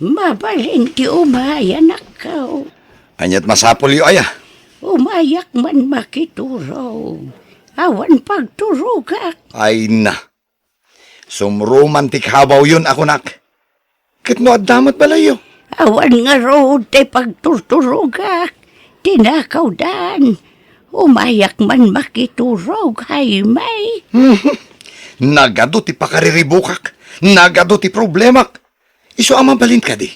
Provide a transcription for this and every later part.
Mabalin ti umaya nakaw. Anyat masapol yu aya. Umayak man makituro. Awan pagturugak. Ay na. Sumromantik habaw yun ako nak. Kitno at damat balayo. Awan nga road tay pagturturugak. Tinakaw dan. Umayak man makiturog hay may. Nagado ti pakariribukak. Nagado ti problemak. Iso ama balin ka di.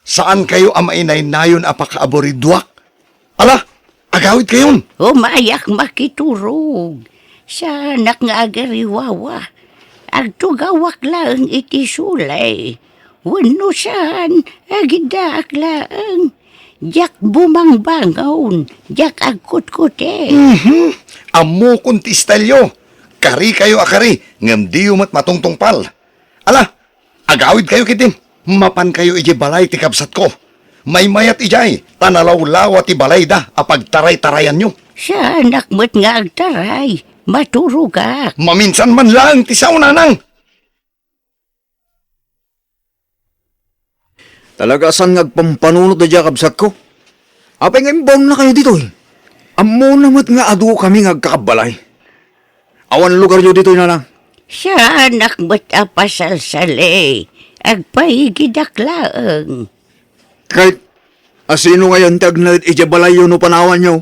Saan kayo amainay nayon apakaaboridwak? Ala, agawid kayon. Umayak makiturog. Sa anak nga agariwawa. Agtugawak lang iti sulay. Wano saan agidak lang. Jak bumangbangaon. Jak agkut-kute. Amo kun ti istalyo. Kari kayo akari. Ngam di umat matungtong pal. Ala, agawid kayo kitin. Mapan kayo iji balay ti kabsat ko. May mayat ijay. Tanalaw-law ti balay da. Apagtaray-tarayan nyo. Sa anak mo't nga agtaray. Maturugak. Maminsan man lang ti saunanang. Talaga saan ngagpampanunod na dyan kabsat ko? Apay nga imbang na kayo dito eh. Amo namat nga adu kami ngagkakabalay. Awan lugar nyo dito na lang. Sa anak mo't apasalsali. Agpaigidak laang. Kahit asino ngayon tag na ijabalay yun o panawan nyo.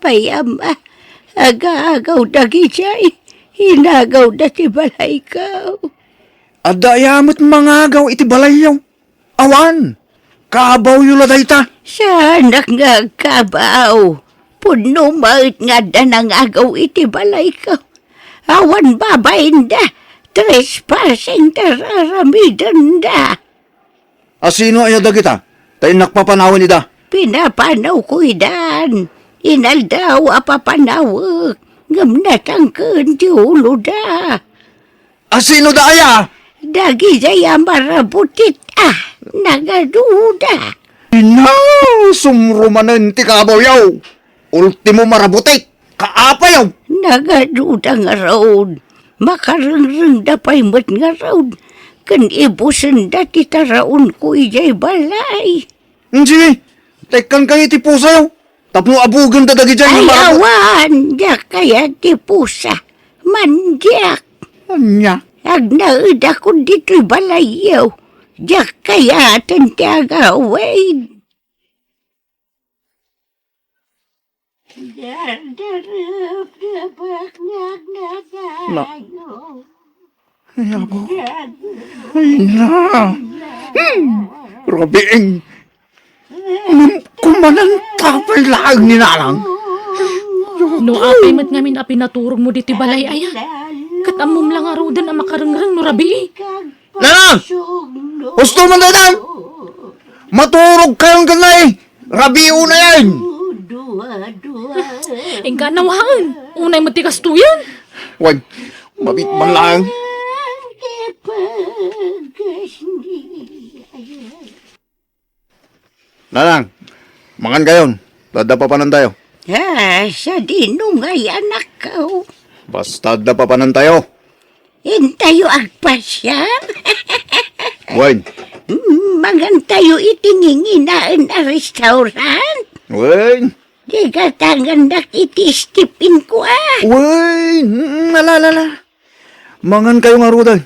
Payam, aga-agaw dagi jay. Hinagaw na ti balay ka. Adayamot mga agaw iti balay nyo. Awan! Kabaw yun la dayta. Sa anak nga kabaw. Puno maut nga da nang agaw iti balay ka. Awan babayin da. Trespassing tararamidan da. Asino ayo dagita? Tayo nakpapanawan ida. Pinapanaw ko idan. Inaldaw apapanawag. Ngam natangkan ti ulo da. Asino da aya? Dagi jaya marabutit nagaduda. Ina, sumrumanan ti kabaw yaw. Ultimo marabutik. Kaapa yaw. Nagaduda nga raod. Makarengreng da pa'y mat nga raod. Kan ibusan da ti taraon ko ijay balay. Sige, tekan kayo ti pusa yaw. Tapno abugan da dagi dyan yung marabot. Ayawan, da kaya ti pusa. Mandiak. Anya? Agnaud ako dito'y balayaw. Diyak kaya tantagawin. Ay, abo. Ay, na. Robieng. Kumanan tapay laang ni Nalang. No apay mat ngamin api naturog mo diti balay aya. Katamom lang arudan ang makarengreng no rabi. Nalang! Gusto mo na lang! Maturog kayong ganay! Rabiu na yan! Engka nawahan. Unay matikas tuyan. Wag, mabit man lang. Nalang, mangan kayon. Dadapapanan tayo. Sa dinungay anak ko. Basta dapapanan tayo. Intayo agpasya. Wag, Mangan tayo itinginginaan na restaurant. wag, Di ka tangan nakitistipin ko wag, nalalala. Mangan kayo nga rudan.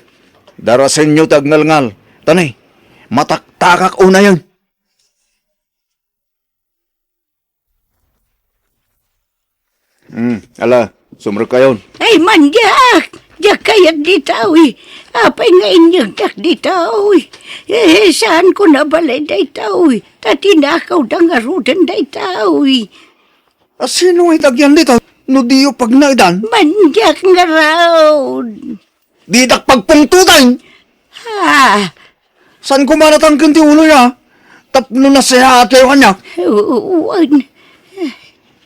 Darasin nyo tagngal-ngal. Tanay, mataktakak una yan. Ala, sumrek kayon. Ay manjak! Diyak kayat ditawi. Apay nga inyag dak ditawi. Saan ko nabalay daytawi? Tatinakaw da nga rudan daytawi. Sino ay tagyan dito? No diyo pag naidan, Manjak nga raw. di dak pagpungtutan. Ha? San kumaratangkin ti ulo niya? Tapno na siya at kayo kanya. Uwan.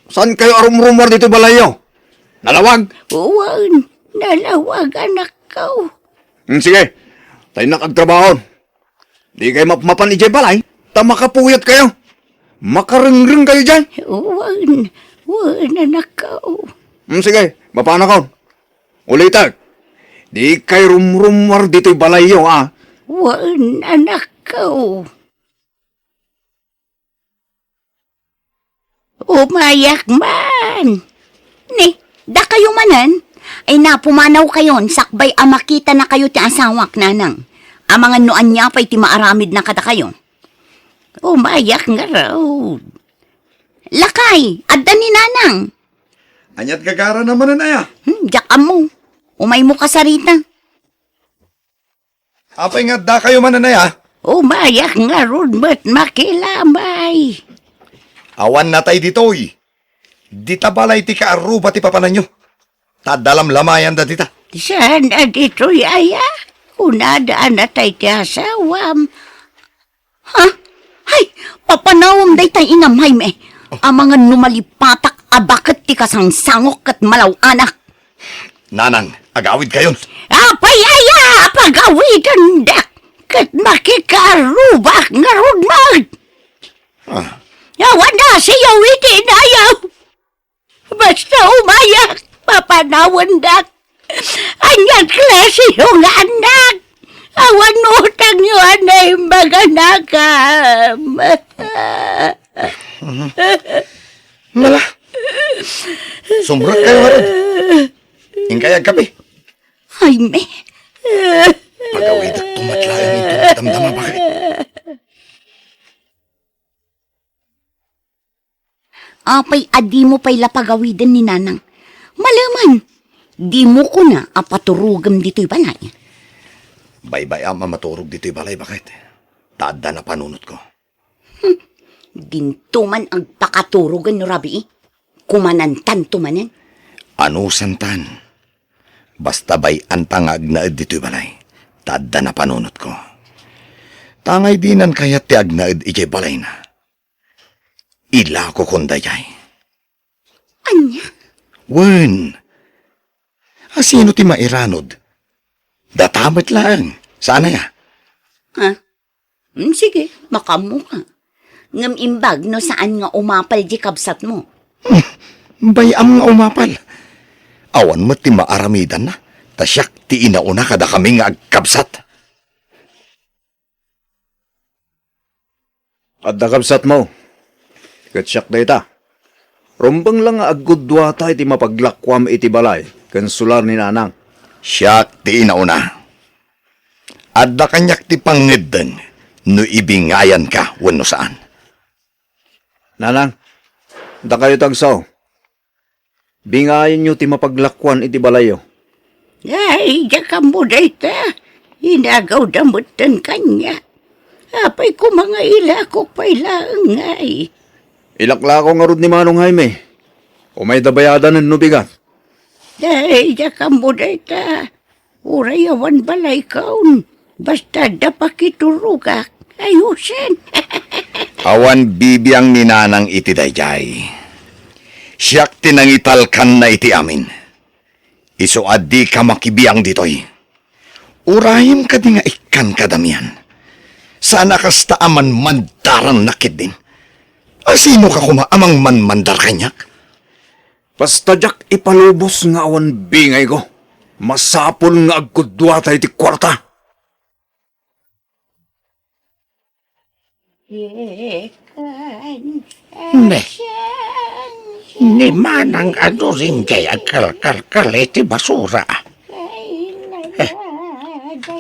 San kayo arum-rumor dito balayo? Nalawag? Uwan. Nalawag anak ko. Sige, tayo nakagtrabaho. Di kayo mapan ijay balay. Ta makapuyat kayo. Makarengreng kayo dyan. Uwan. Uwan anak ko. Sige, mapana ko. Ulitan. Di kayo rumrumor dito'y balayo, ah. Wan anak ko. Umayak man. Ni, da kayo manan. Ay napumanaw kayon, sakbay makita na kayo ti asawak nanang. Ang mga noan niya pa'y ti maaramid na kada kayo. Umayak nga raw. Lakay, adda ni nanang. Anyat gagara naman na ya. Diyak mo. Umay mo ka sarita. Apay nga da kayo man na ya. Umayak nga ron ba't makilamay. Awan na tayo ditoy. Dita balay ti kaaruba ti papanan nyo. Tadalam lamayan da dita. Sana dito'y aya. Kunadaan na tayo ti asawam. Ha? Hay, papanawam day tayo inamhay me. Ang mga numalipatak bakit ti kasangsangok at malaw anak. Nanang, agawid kayon. Apay aya, pagawidan dak. Kat makikarubak nga ron mag. Yawan na siya witi na yaw. Basta umayak, papanawan dak. Anyat klase yung anak. Awan utang yung anay mga nakam. Mala. Sumrot kayo harod. Ingkayag kape. Ay, me. Pagawid at tumatlayan ito damdama bakit? Apay adi mo pa'y lapagawidan ni nanang. Malaman, di mo ko na apaturugam dito'y balay. Baybay ama maturog dito'y balay bakit? Tada na panunot ko. Dintuman ang pakaturugan ni Rabi. Kumanantan tumanan. Ano santan? Basta bay antangag na dito'y balay. Tada na panunot ko. Tangay dinan kaya ti agnaed ijay balay na. Ila ko kundayay. Anya? Wen. Asino ti mairanod? Datamit lang. Sana ya? Ha? Sige, makamu ka. Ngam imbag no saan nga umapal di kabsat mo. Bayam nga umapal. Awan mo ti maaramidan na. Tasyak ti inauna kada kami nga agkabsat. At nakabsat mo. Katsyak na ita. Rombang lang nga agudwa tayo iti mapaglakwam iti balay. Kansular ni nanang. Siyak ti inauna. Adda kanyak ti pangedden no ibingayan ka wano saan. Nanang, da kayo tagsaw. Bingayan nyo ti mapaglakwan iti balayo. Ay, jakam mo dayta. Inagaw damutan kanya. Apay ko mga ilakok pa'y laangay. Ilaklako nga rod ni Manong Jaime. O may dabayadan ng nubigat. Ay, jakam mo dayta. Urayawan balay kaun. Basta dapakiturugak. Ayusin. Awan bibiyang ninanang iti dayjay. Siyak tinangitalkan na iti amin. Iso adi ka makibiyang ditoy. Urayim ka di nga ikan kadamian. Sana kasta aman mandaran nakit din. Asino ka kumaamang manmandar kanyak? Basta jak ipalubos nga awan bingay ko. Masapol nga agkudwa tayo ti kwarta. Ne, ni manang ano rin kay agkalkal iti basura.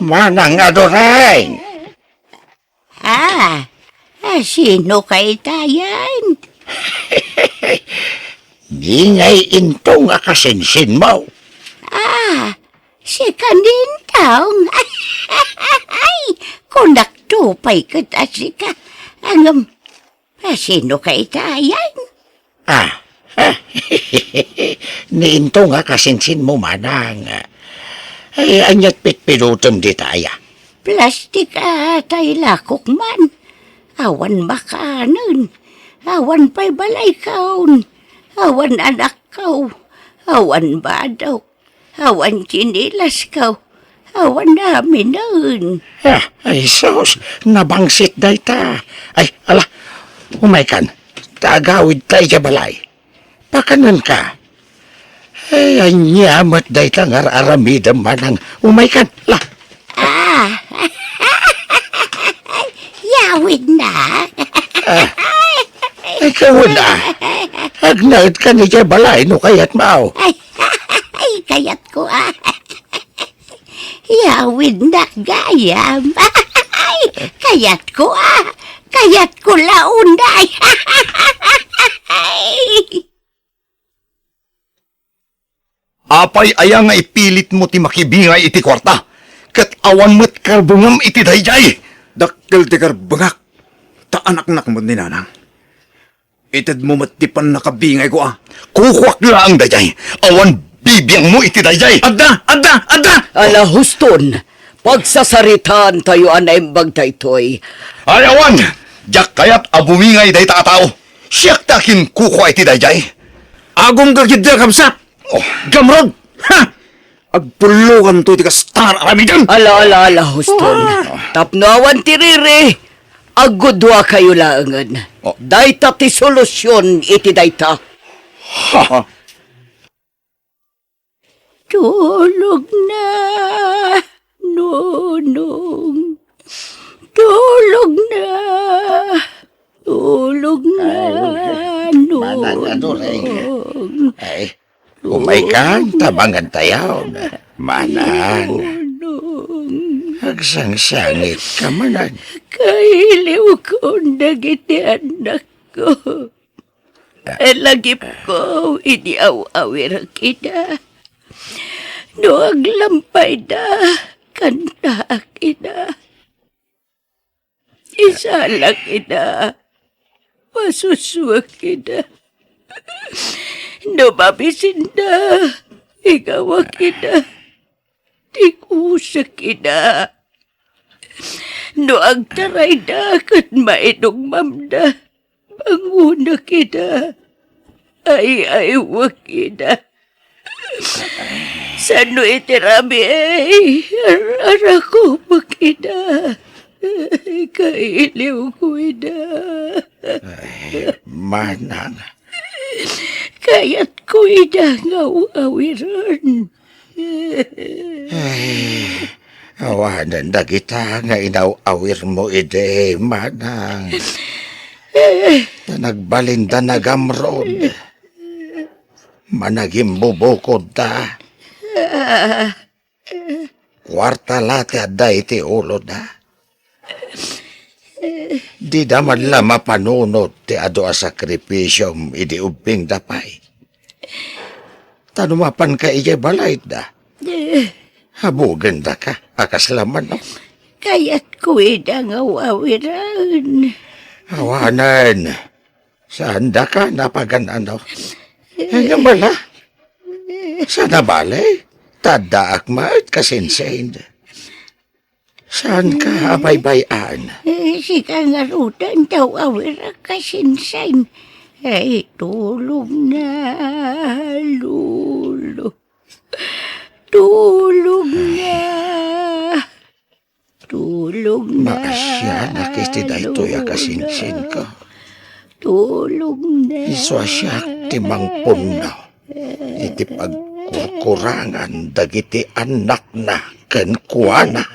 Manang ano rin. Sino kay tayan? Di ngay into nga kasinsin mo. Si kanintang. Ay, kunaktupay ka tasi ka. Angam, sino kay tayan? Ni into nga kasinsin mo manang. Ay, anyat pitpiluton di taya. Plastik atay lakok man. Awan makanan. Awan pa'y balay kaun. Awan anak kau. Awan badaw. Awan chinilas kau. Awan namin nun. Ay, sos, nabangsit day ta. Ay, ala, umaykan. Tagawid tayo sa balay. Pakanan ka. Ay, anyamat day ta nga aramidam manang umaykan. La, Awid na. Ikaw na. Agnaid ka ni Jay balay no kayat mao. Ay, kayat ko Yawid na gayam. Kayat ko Kayat ko launday. Apay aya nga ipilit mo ti makibingay iti kwarta. Kat awan mo't karbungam iti dayjay. Dakkel ti karbangak. Taanak-nak mo ni nanang. Itad mo matipan nakabingay ko Kukwak lang dayjay. Awan bibiyang mo iti dayjay. Adda! Ala huston, pagsasaritaan tayo anaimbag taytoy. Ayawan! Jak kayat abumingay day tao. Siyak takin kukwa iti dayjay. Agong kagidya kamsat! Oh, Gamrod! Ha! Agpulukan to iti kastar aramidan! Ala huston. Tapnawan tiriri. Agudwa kayo laangan. Oh. Dayta ti solusyon iti dayta. Tulog na, nunong. Tulog na. Tulog na, Manang ano rin. nunong. Ay, umay kang tabangan tayaw na. Manang, agsangsangit ka manang. Kailiw ko nagiti anak ko. Lagip ko, iniaw-awir kita. No aglampay na, kanta kita. Isala kita, masuswag kita. No mabisin na, ikaw kita. Tikusa kita. No agtaray na, kat mainong mamda. Manguna kita. Ay, wag kita. Sano itirami ara ko makita. Kailiw ko ina. Manang, Kayat ko ina ngaw-awiran. awanan na kita nga inaw-awir mo ide, manang. Na nagbalinda na gamrod. Managim bubukod ta. Kwarta lati adda iti ulo da. Di daman la mapanunod ti ado a sakripisyom idi ubing dapay. Tanumapan ka ije balay da. Habugan da ka, akas laman no. Kayat ko ina ngaw-awiran. Awanan, saan da ka napagan ano? Nga bala, sana balay, tadaak maat kasinsain. Saan ka abaybayan? Sika nga rudan daw awira kasinsain. Ay, tulog na, lulo. Tulog na. Tulog na. Maasya nakiti da ito ya kasinsin ko. Tulog na. Iswa siya timang punaw. Iti pagkukurangan dagiti anak na kenkuana.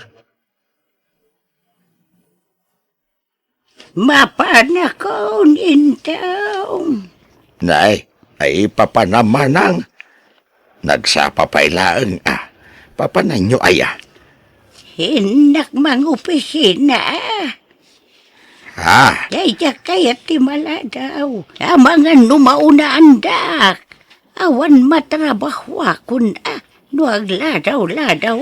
Mapana ko nintaw. Nay, ay papanamanang. Nagsapapailaang papananyo aya. Hinak mang opisina. Kaya kayat timala daw. Amangan numauna andak. Awan matrabaho kun nuag ladaw-ladaw.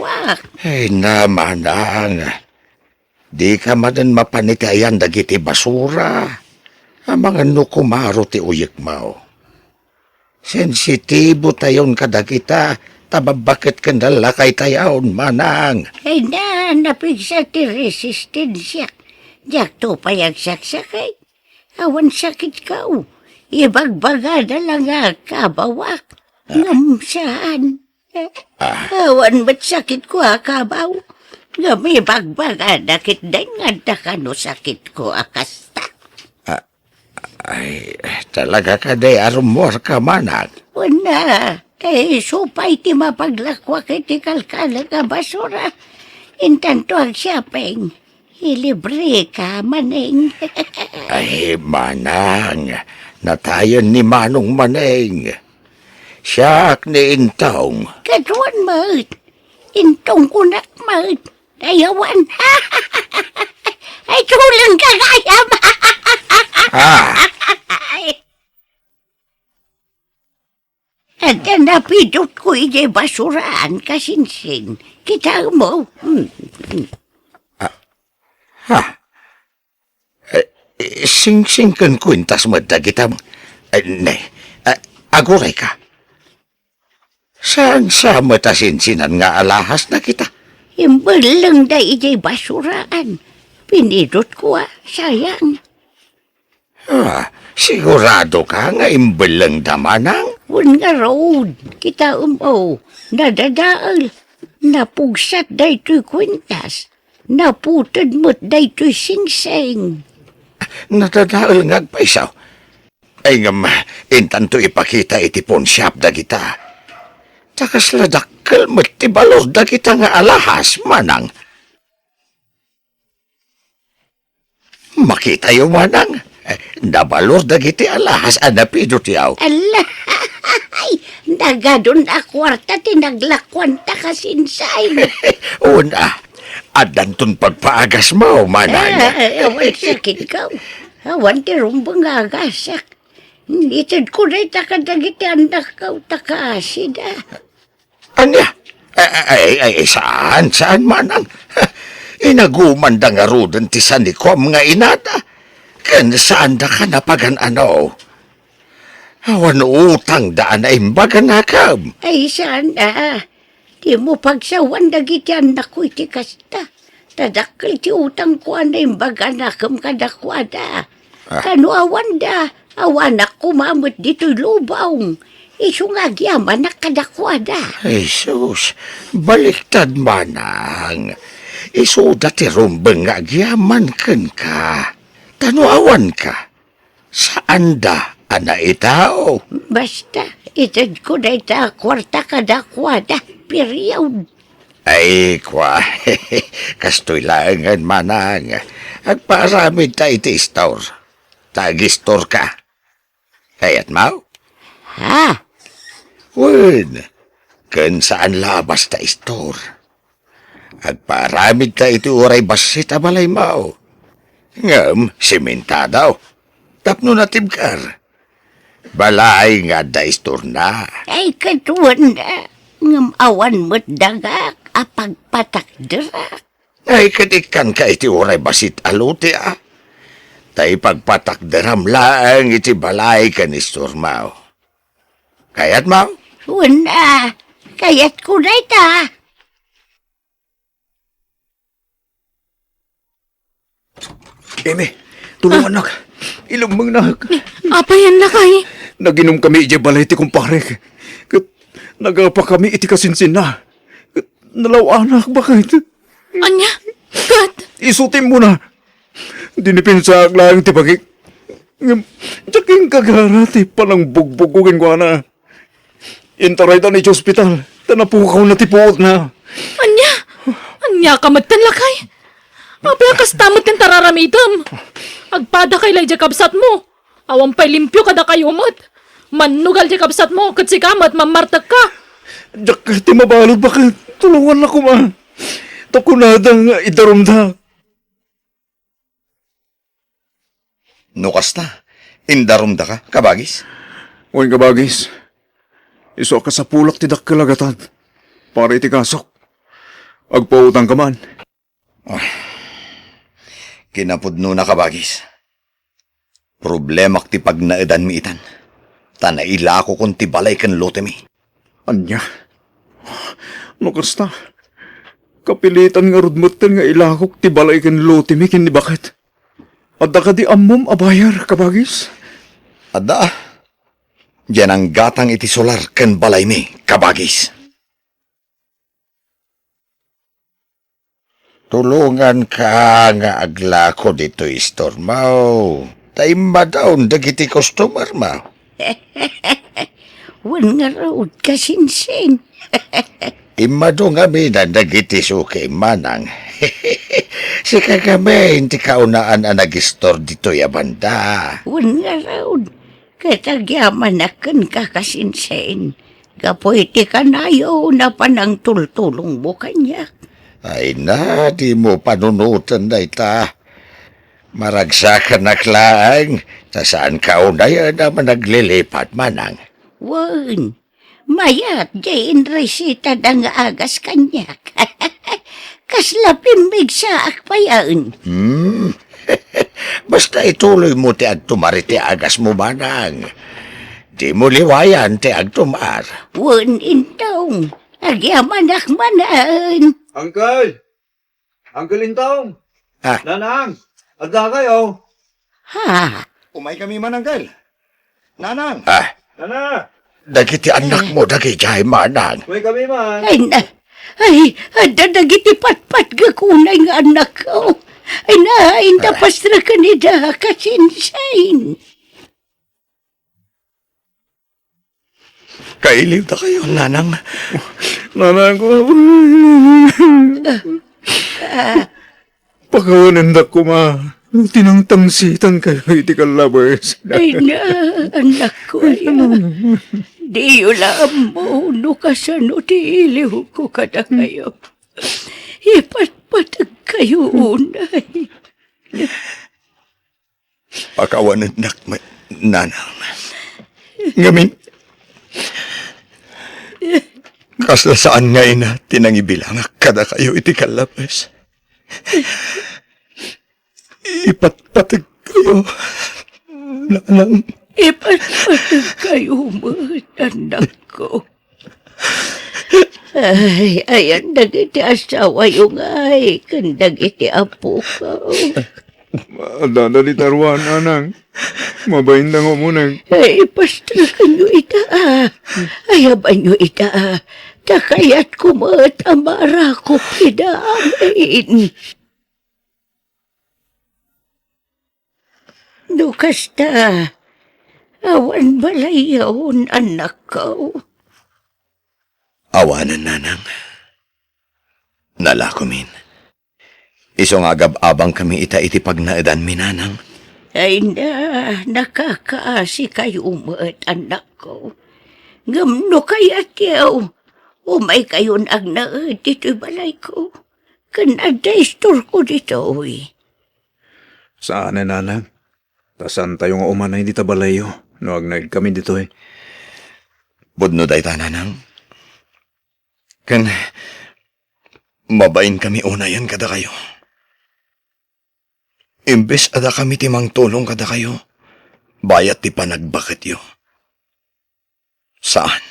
Ay namanang. Di ka madan mapanitayan dagiti basura. Amangan no kumaro ti uyik mao. Sensitibo tayon kadagita. Tababakit kandala kay tayaon manang. Ay na, napigsa ti resistensya. Diyak to payagsakay. Awan sakit ka. Ibagbaga na lang kabawak. Ngam saan? Awan ba't sakit ko kabaw? Ngam ibagbaga nakit din nga kano sakit ko akasta. Ay, talaga ka day arumor ka manang. Wala. Kaya supay ti mapaglakwa kiti kalkala ka basura. Intanto ang siyapeng. ilibre ka, Maneng. Ay, Manang, natayan ni Manong Maneng. Siya ni Intong. Kaduan, Mat. Intong kunak, Mat. Ayawan. Ay, tulang kagayam. Ah, At napidot ko ije basuraan kasinsin. Kita mo. sing-sing kan kwintas mo kita. Aguray ka. Saan sa matasinsinan nga alahas na kita? Imbalang da ije basuraan. Pinidot ko sayang. Sigurado ka nga imbelang da, Manang? Un nga road, kita nadadaal. Napugsat daytoy kwintas. Naputad mo't daytoy singseng. Natadaal nga paisaw. Ay nga intanto ipakita iti pawn shop da kita. Takas ladakkel mo't tibalor da kita nga alahas, Manang. Makita yung Manang. Nabalor da kiti alahas anapidot yaw. Ala, ay, nagadon na kwarta tinaglakwan ta kasinsay. Una, adanton pagpaagas mo, Manang. Awan sakit ka. Awan ti rumbang agasak. Itad ko na itakadagiti anak ka takaasid. Anya? Saan, Manang? Inaguman da nga rudan ti sanikom nga inata. Kan saan da ka napagan ano? Awan utang daan ay imbagan nakam. Ay sana. Di mo pagsawan dagiti anak ko iti kasta. Tadakkel ti utang ko anay baganakam kadakwada. Kano awan da. Awanak kumamot dito'y lubaw. Isu nga gyaman na kadakwada. Jesus, baliktad, Manang. Isu dati rumbeng nga gyaman ken ka. Tanuawan ka. Saan da, ana itao? Basta, itad ko na ita kwarta kadakwada. Period. Ay, kwa, kastoy langan, Manang. Agparamid ta iti store. Tag-store ka. Kayat mau? Ha? Wen, kan saan labas ta store? Agparamid ta iti uray basit abalay mau. Ngam, siminta daw. Tapno na tibkar. Balay nga da store na. Ay katuan na. Ngam awan mo't dagak. Apagpatakderak. Ay katikan ka iti uray basit aluti ah. Tay pagpatakderam lang iti balay ka ni store mau. Kayat mau? Wala. Kayat ko na ita. Eme, tulungan nak. Ilumang nak. Apayan na kay. Naginom kami ije balay ti kumpare. Kat nagapa kami iti kasinsin na. Kat nalaw anak bakit? Anya? Kat? Isutin mo na. Dinipinsa lang ti pagik. Jaking kagara ti palang bugbugugin ko na. Intaray ta ni hospital. Tanapukaw na ti puot na. Anya? Anya ka magtan lakay? Apay kas tamot kang tararamidam. Agpada kay lay jakabsat mo. Awang pay limpyo kada kayo mat. Manugal jakabsat mo kat si kamat mamartag ka. Jak ti mabalod bakit? Tulungan ako ma. Takunada nga idarumda. No kasta, indarum da ka, kabagis? Uy kabagis. Iso ka sa pulak ti dakkalagatan. Para iti kasok. Agpautang ka man. Kinapudno na kabagis. Problemak ti pagnaedan mi itan. Tanaila ko kung ti balay kan lote mi. Anya? No kasta. Kapilitan nga rudmutan nga ilakok ti balay kan lote mi kin ni bakit. Adda ka di ammom abayar kabagis. Adda, diyan ang gatang iti solar kan balay mi, kabagis. Tulungan ka nga aglako dito store mau. Taimba daon dagiti customer mau. Wan nga raod kasinsin. Imado nga mi na dagiti suki Manang. Si kagami, hindi kaunaan ang nag-store dito ya banda. Wan nga raw. Katagyaman akan kakasinsen. Kapuiti ka na na panang tultulong mo kanya. Ay na, di mo panunutan na ita. Maragsakan na klaang, sa saan kaunayan naman naglilipat manang. Wan. Mayat jayin resita da nga agas kanya. Kaslapin sa akpayan. Basta ituloy mo ti agtumar iti agas mo manang. Di mo liwayan ti agtumar. Wan intong. Agyaman akmanan. Uncle! Uncle Intong! Ah. Nanang! Agda kayo! Ha? Umay kami mananggal. Nanang! Nana! Dagiti anak mo, dagiti manang. May kami man! Ay, dadagiti patpat gakunay nga anak ko. Ay, tapas na kanida kasinsain. Kailiw na kayo, nanang. Nanang ko! Pakawanan na ko ma. Tinangtangsitan kayo iti kalabers. Ay na, anak ko ayan. Di ulam mo, no kasano ti iliw ko kada kayo. Ipatpatag kayo unay. Pakawanan nak, nanang. Ngamin, kasla saan nga ina tinangibilang kada kayo iti kalabas. Ipatpatag kayo. Nanang. Ipatpatag kayo mo, anak ko. Ay, ayan dagiti asawa yung ay, kandag iti apo ko. Adana di tarwan, anang. Mabayin na nga munang. Ay, pastrakan nyo ita ayaban nyo ita takayat kumat amara ko pidamin. Dukasta, awan balayaon anak ko. Awanan, nanang. Nalakomin. Isong agab-abang kami iti pagnaadan mi, nanang. Ay na, nakakaasi kayo umat anak ko. Ngamno kayat yaw, umay kayo nagnaad dito balay ko. Kanadaistor ko dito, uy. Saan na nanang? Tasan tayo nga umanay di tabalayo. No, agnaid kami dito eh. Budno day ta, nanang. Kan, mabain kami unayan kada kayo. Imbes ada kami timang tulong kada kayo, bayat ti panagbakit yo. Saan?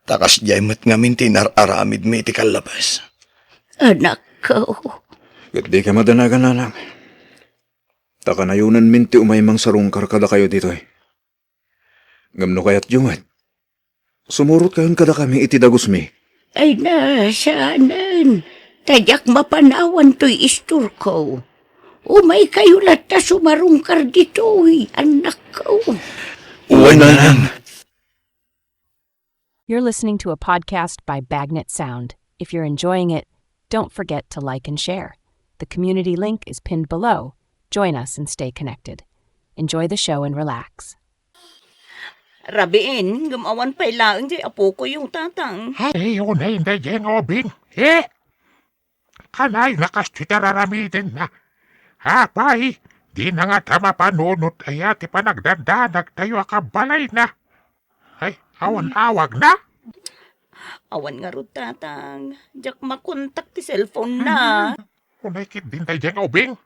Takas jay met ngamin tinararamid mi iti kalabas. Anak ko. Di ka madanagan nanang. Takanayunan minti umaymang sarungkar kada kayo dito eh. Ngamno kayat jungat. Sumurot kayon kada kami iti dagos mi. Ay na, saanan. Tadyak mapanawan to'y istur ko. Umay kayo lata sumarungkar dito, anak ko. Uwan, nanang. You're listening to a podcast by Bagnet Sound. If you're enjoying it, don't forget to like and share. The community link is pinned below. Join us and stay connected. Enjoy the show and relax. Rabiin, gumawan pa ilaan di apo ko yung tatang. Ay, yun na hindi dyan, Obing. Kanay nakastitararamidin na. Apay, di na nga tama panunot ay ati pa nagdandanag tayo akabalay na. Ay, awan-awag na. Awan nga ro tatang. Diyak makontak ti cellphone na. Unay kit din tayo dyan, Obing.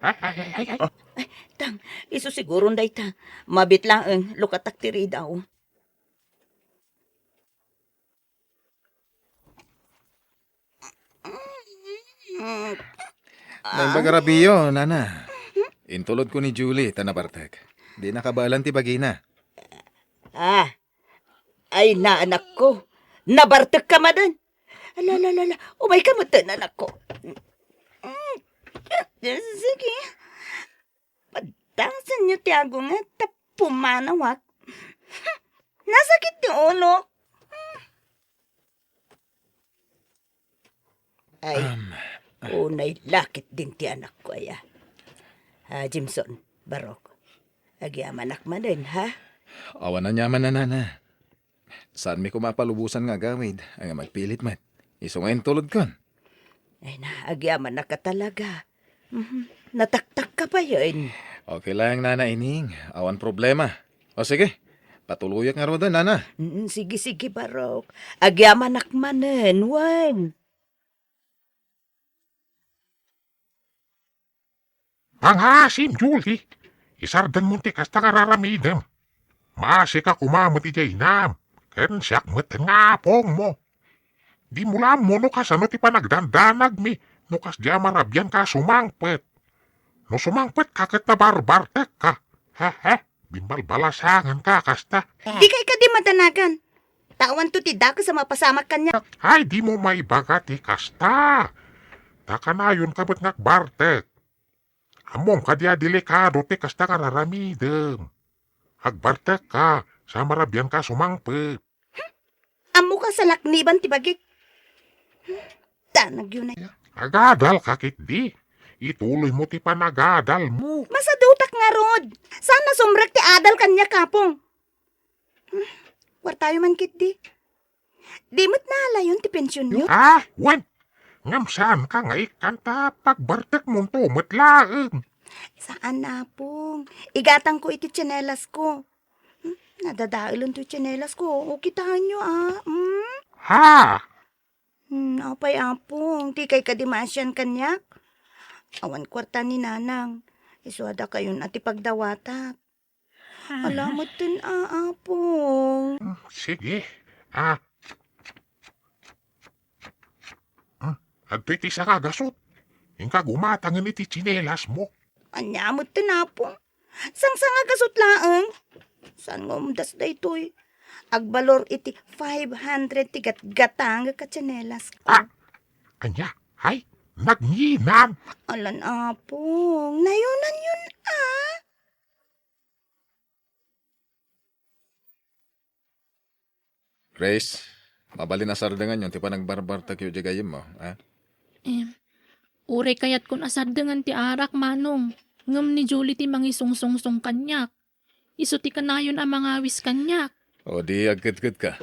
Ay. Tang, iso siguro nday ta. Mabit lang ang lukatak tiri daw. Nagbagarabiyo, nana. Intulod ko ni Julie, tanabartek. Di nakabalan ti bagina. Ay na anak ko. Nabartek ka madan. Ala, umay ka matan anak ko. Sige. Padangsan niyo tiago nga tapumanawak. Nasakit ni ulo. Ay. Unay lakit din ti anak ko, aya. Jimson, Barok. Agyaman anak man din, ha? Awan na nyaman na nana. Saan mi kumapalubusan nga gawid, ang magpilit mat. Iso ngayon tulad kon. Ay na, agyaman na ka talaga. Nataktak ka pa yun. Okay lang, nana ining. Awan problema. O sige, patuluyak nga ro doon, nana. Sige, sige, Barok. Agyaman anak manen, wan. Panghasim, Julie. Isardan mo ti kasta kararamidem. Maasi ka kumamot ijay nam. Ken siyak mo't nga apong mo. Di mula mo no kasano ti panagdandanag mi. No kas di marabyan ka sumangpet. No sumangpet kakit na barbartek ka. He. Bimbal balasangan ka kasta. Di kay ka di madanagan. Tawan to ti dako sa mapasamak kanya. Ay di mo maibaga ti kasta. Takanayon kabot ngak bartek. Among kadya delikado ti kasta kararamidem. Agbartek ka. Sa marabyan ka sumangpet. Amo ka sa lakniban ti bagik. Tanag yun ay. Agadal kakit di. Ituloy mo ti panagadal mo. Masadutak nga rod. Sana sumrek ti adal kanya kapong. War tayo man kit di. Di mo't nalayon ti pensyon nyo. Wen. Ngam saan ka nga ikanta pagbartek mong tumot laeng. Saan na pong? Igatang ko iti tsinelas ko. Nadadailon to tsinelas ko. O kitahan nyo Ha? Apay apong. Di kay kadimasyan kanyak. Awan kwarta ni nanang. Iswada kayon ati pagdawatak. Alamot din apong. Sige. Adto'y ti sa kagasot. Ingka gumatangin iti tsinelas mo. Anyamot din apong. Sang gasot laeng. San ngumdas da ito'y. Agbalor iti 500 tigat gatang ka tsinelas ko. Anya, hay, nagnginan. Alan apong. Nayunan yun Grace, mabalin na sardangan yun, ti pa nagbarbar takyo jagayim mo, ha? Uray kayat kun asardangan ti arak manong. Ngam ni Julie ti mangisungsungsong kanyak. Iso ti kanayon ang mga awis kanyak. O di agkit-kit ka.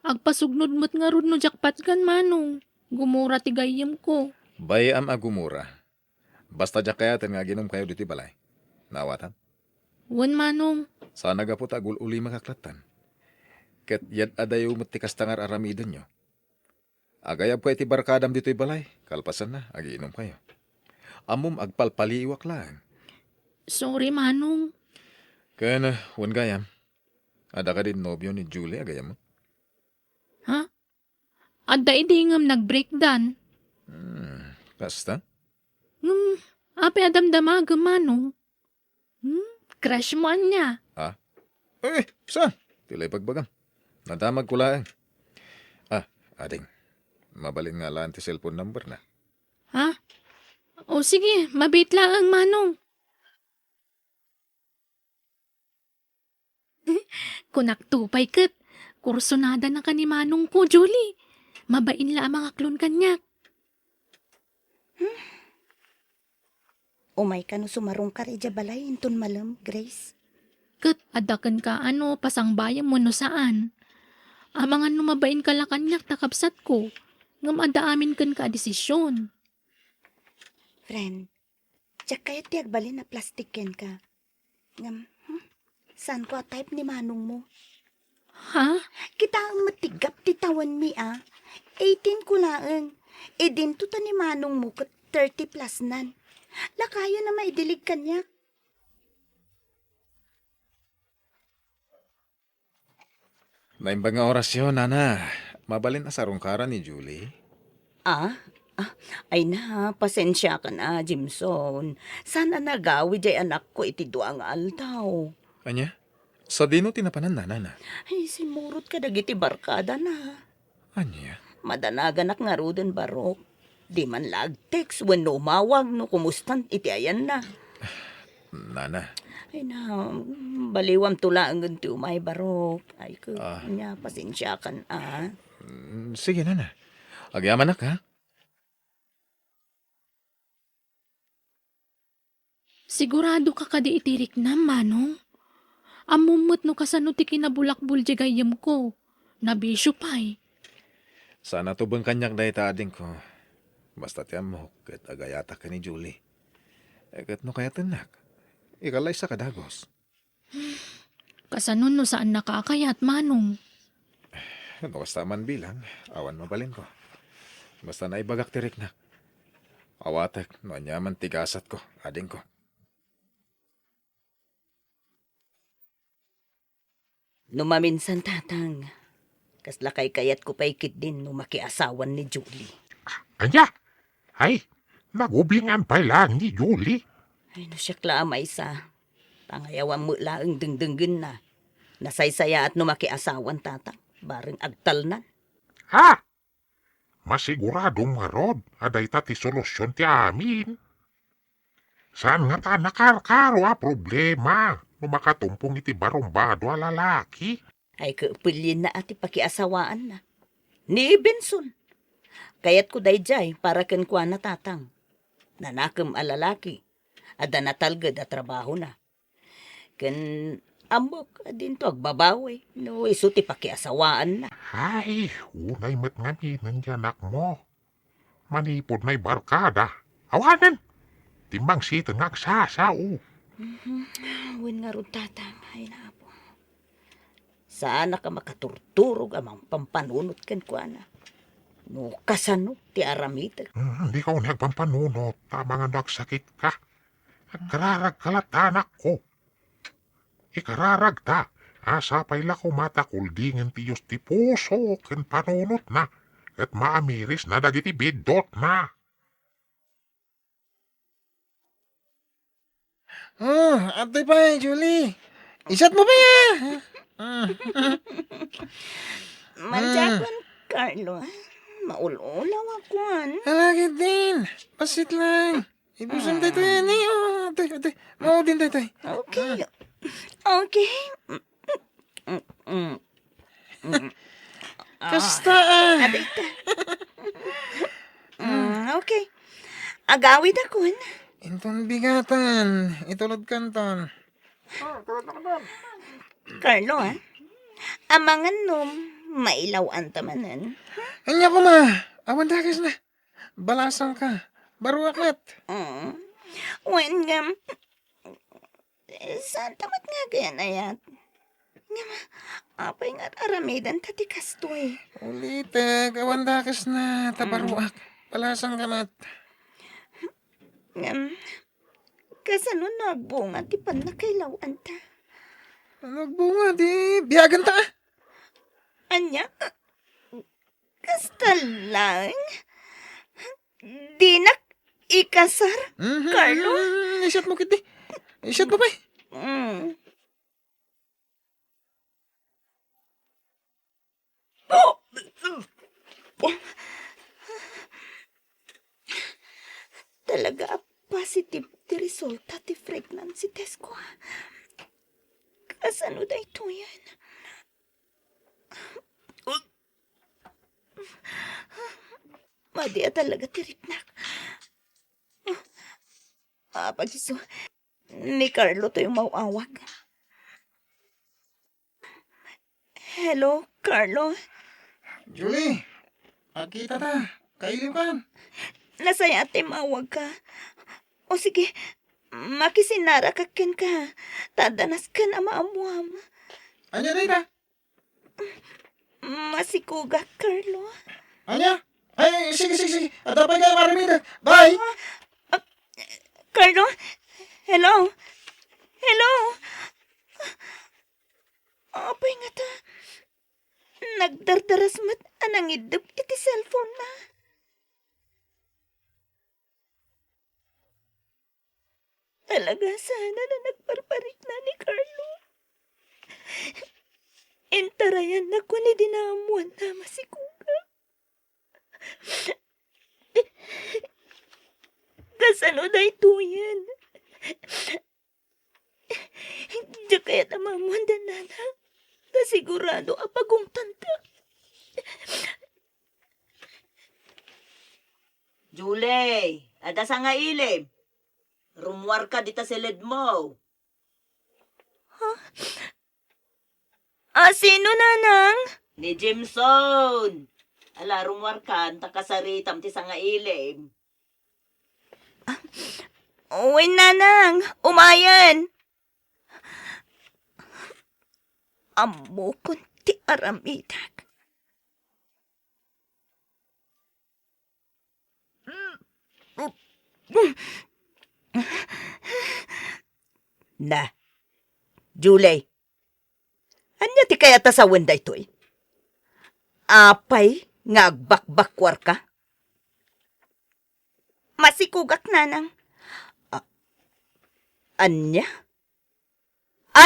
Agpasugnod mo't nga rod no jakpat kan manong. Gumura ti gayem ko. Bayam agumura. Basta jak kaya nga ginom kayo diti balay. Nawatan? Wan manong. Sana gapot agul uli makaklatan. Ket yad adayo ti kastangar aramidan nyo. Agayab ko iti barkadam dito'y balay. Kalpasan na, agiinom kayo. Amom agpalpaliwak lang. Sorry manong. Kaya wan gayam. Ada ka din nobyo ni Julie, agayam mo. Ha? Adda idingam nag-breakdown. Basta? Ape adamdamaga manong. Crush mo niya. Saan? Tilay pagbagam. Nadamag ko lang. Ading. Mabalin nga lang ti cellphone number na. Ha? O sige, mabit lang ang manong. Kunaktupay kat. Kursonada na ka ni manong ko, Julie. Mabain la ang mga klon kanyak. Umay ka no sumarong ka rin balay inton malam, Grace. Kat, adakan ka pasangbayan mo no saan. Amangan no mabain ka la kanyak takapsat ko. Ngam adaamin kan ka desisyon. Friend, tsak kaya tiyag bali na plastiken ka. Ngam, saan ko type ni manong mo? Ha? Kita ang matigap titawan mi 18 ko laeng. Din to ta ni manong mo kat 30 plus nan. Lakayo na maidilig kanya. Naimbang nga orasyon, nana. Mabalin na sarungkara ni Julie. Ay na, pasensya ka na, Jimson. Sana nagawi jay anak ko iti duang altaw. Anya? Sa dino tinapanan na. Ay, simurot ka dagiti barkada na. Anya? Madanaganak nga ruden Barok. Di man lag-text when umawag no kumustan iti ayan na. Nana. Ay na, baliwam tula ang ganti umay Barok. Ay ko, pasensya ka na. Sige, nana. Agyaman na ka. Sigurado ka kadi itirik na, Manong. Amumot no kasano ti kinabulakbul di gayam ko. Nabisyo pa'y. Sana to bang kanyak na itaading ko. Basta tiyan mo, kat agayata ka ni Julie. Kat no kaya tanak. Ikalay sa kadagos. Kasano no saan nakakayat, Manong. Ano basta man bilang, awan mabalin ko. Basta naibagak tirik na. Awatek, no anyaman tigasat ko, ading ko. Numaminsan tatang. Kasla kay kayat ko paikit din no makiasawan ni Julie. Anya? Ay, nagubingan pa lang ni Julie. Ay no siya klamay sa. Tangayawan mo laang dengdenggen na. Nasaysaya at no makiasawan tatang. Bareng agtal na. Ha? Masiguradong marod, aday ta ti solusyon ti amin. Saan nga ta nakarkaro problema? No makatumpong iti barumbado a lalaki. Ay kaupilin na ati pakiasawaan na. Ni Benson. Kayat ko dayjay para ken kwa na tatang. Nanakam a lalaki. Ada natalgad a trabaho na. Ken ambok adin to agbabawi. No iso ti pakiasawaan na. Ay, unay met nga nandiyanak mo. Manipod na'y barkada. Awanan! Timbang sita nga agsasao. Win nga ron tatang. Ay na po. Saan ka makaturturog amang pampanunot ken kwa na. No kasano ti aramid. Hindi ka nagpampanunot. Tama nga nagsakit ka. Nagkararag kalat anak ko. Ikararag ta. Asapay la ko matakuldingan ti Diyos ti puso. Ken panunot na. At maamiris na dagiti bidot na. Oh, atoy pa Julie. Isat mo pa ya? Manjakon, Carlo. Maululaw akuan. Halagit din. Pasit lang. Ibusan tayo yan eh. Oh, atoy. Mau din tayo. Okay. Okay. Kasta ah. Aday ka. Okay. Agawid akon. Inton bigatan. Itulod kanton. Carlo, amangan nom, mailaw ang tamanan. Anya ko ma. Awan dakis na. Balasang ka. Baru akmet. Wen nga, saan tamat nga kaya na yan? Nga ma, apay nga aramidan tati kastoy. Ulitek. Awan dakis na. Tabaruak. Balasang kamat. Nga, kasano nagbunga ti pan nakailawan ta? Nagbunga di. Biyagan ta. Anya, kasta lang. Di nak ikasar, Carlo? Isat mo kiti. Isat mo pa. Talaga positive ti resulta ti pregnancy test ko. Kasano da ito yan? Madya talaga ti ripnak. Pag-iso, ni Carlo to yung mauawag. Hello, Carlo? Julie. Akita ta. Kailim kan. Nasaya ate mawag ka. O sige, makisinara ka ken ka. Tadanas ka na maamuam. Anya rin ta. Masikuga, Carlo. Anya? Ay, sige. Adapay kayo maramida. Bye! Carlo? Hello? Hello? Apay nga ta. Nagdardaras mat anang idap iti cellphone na. Talaga sana na nagparparik na ni Carlo. Intarayan na ko ni dinamuan na masikuga. Kasano da ito yan? Diya kaya tamamuan da nana. Kasigurado apagong tanta. Julie, ada sa nga ilim. Rumwar ka dita silid mo. Sino, nanang? Ni Jimson. Ala, rumwar ka, anta kasaritam ti sa nga ilim. Uy, nanang. Umayan. Amo kunti aramidag. Na, Julie. Anya ti kaya ta sa wenda ito'y? Apay, nga agbakbakwar ka? Masikugak, nanang. Anya?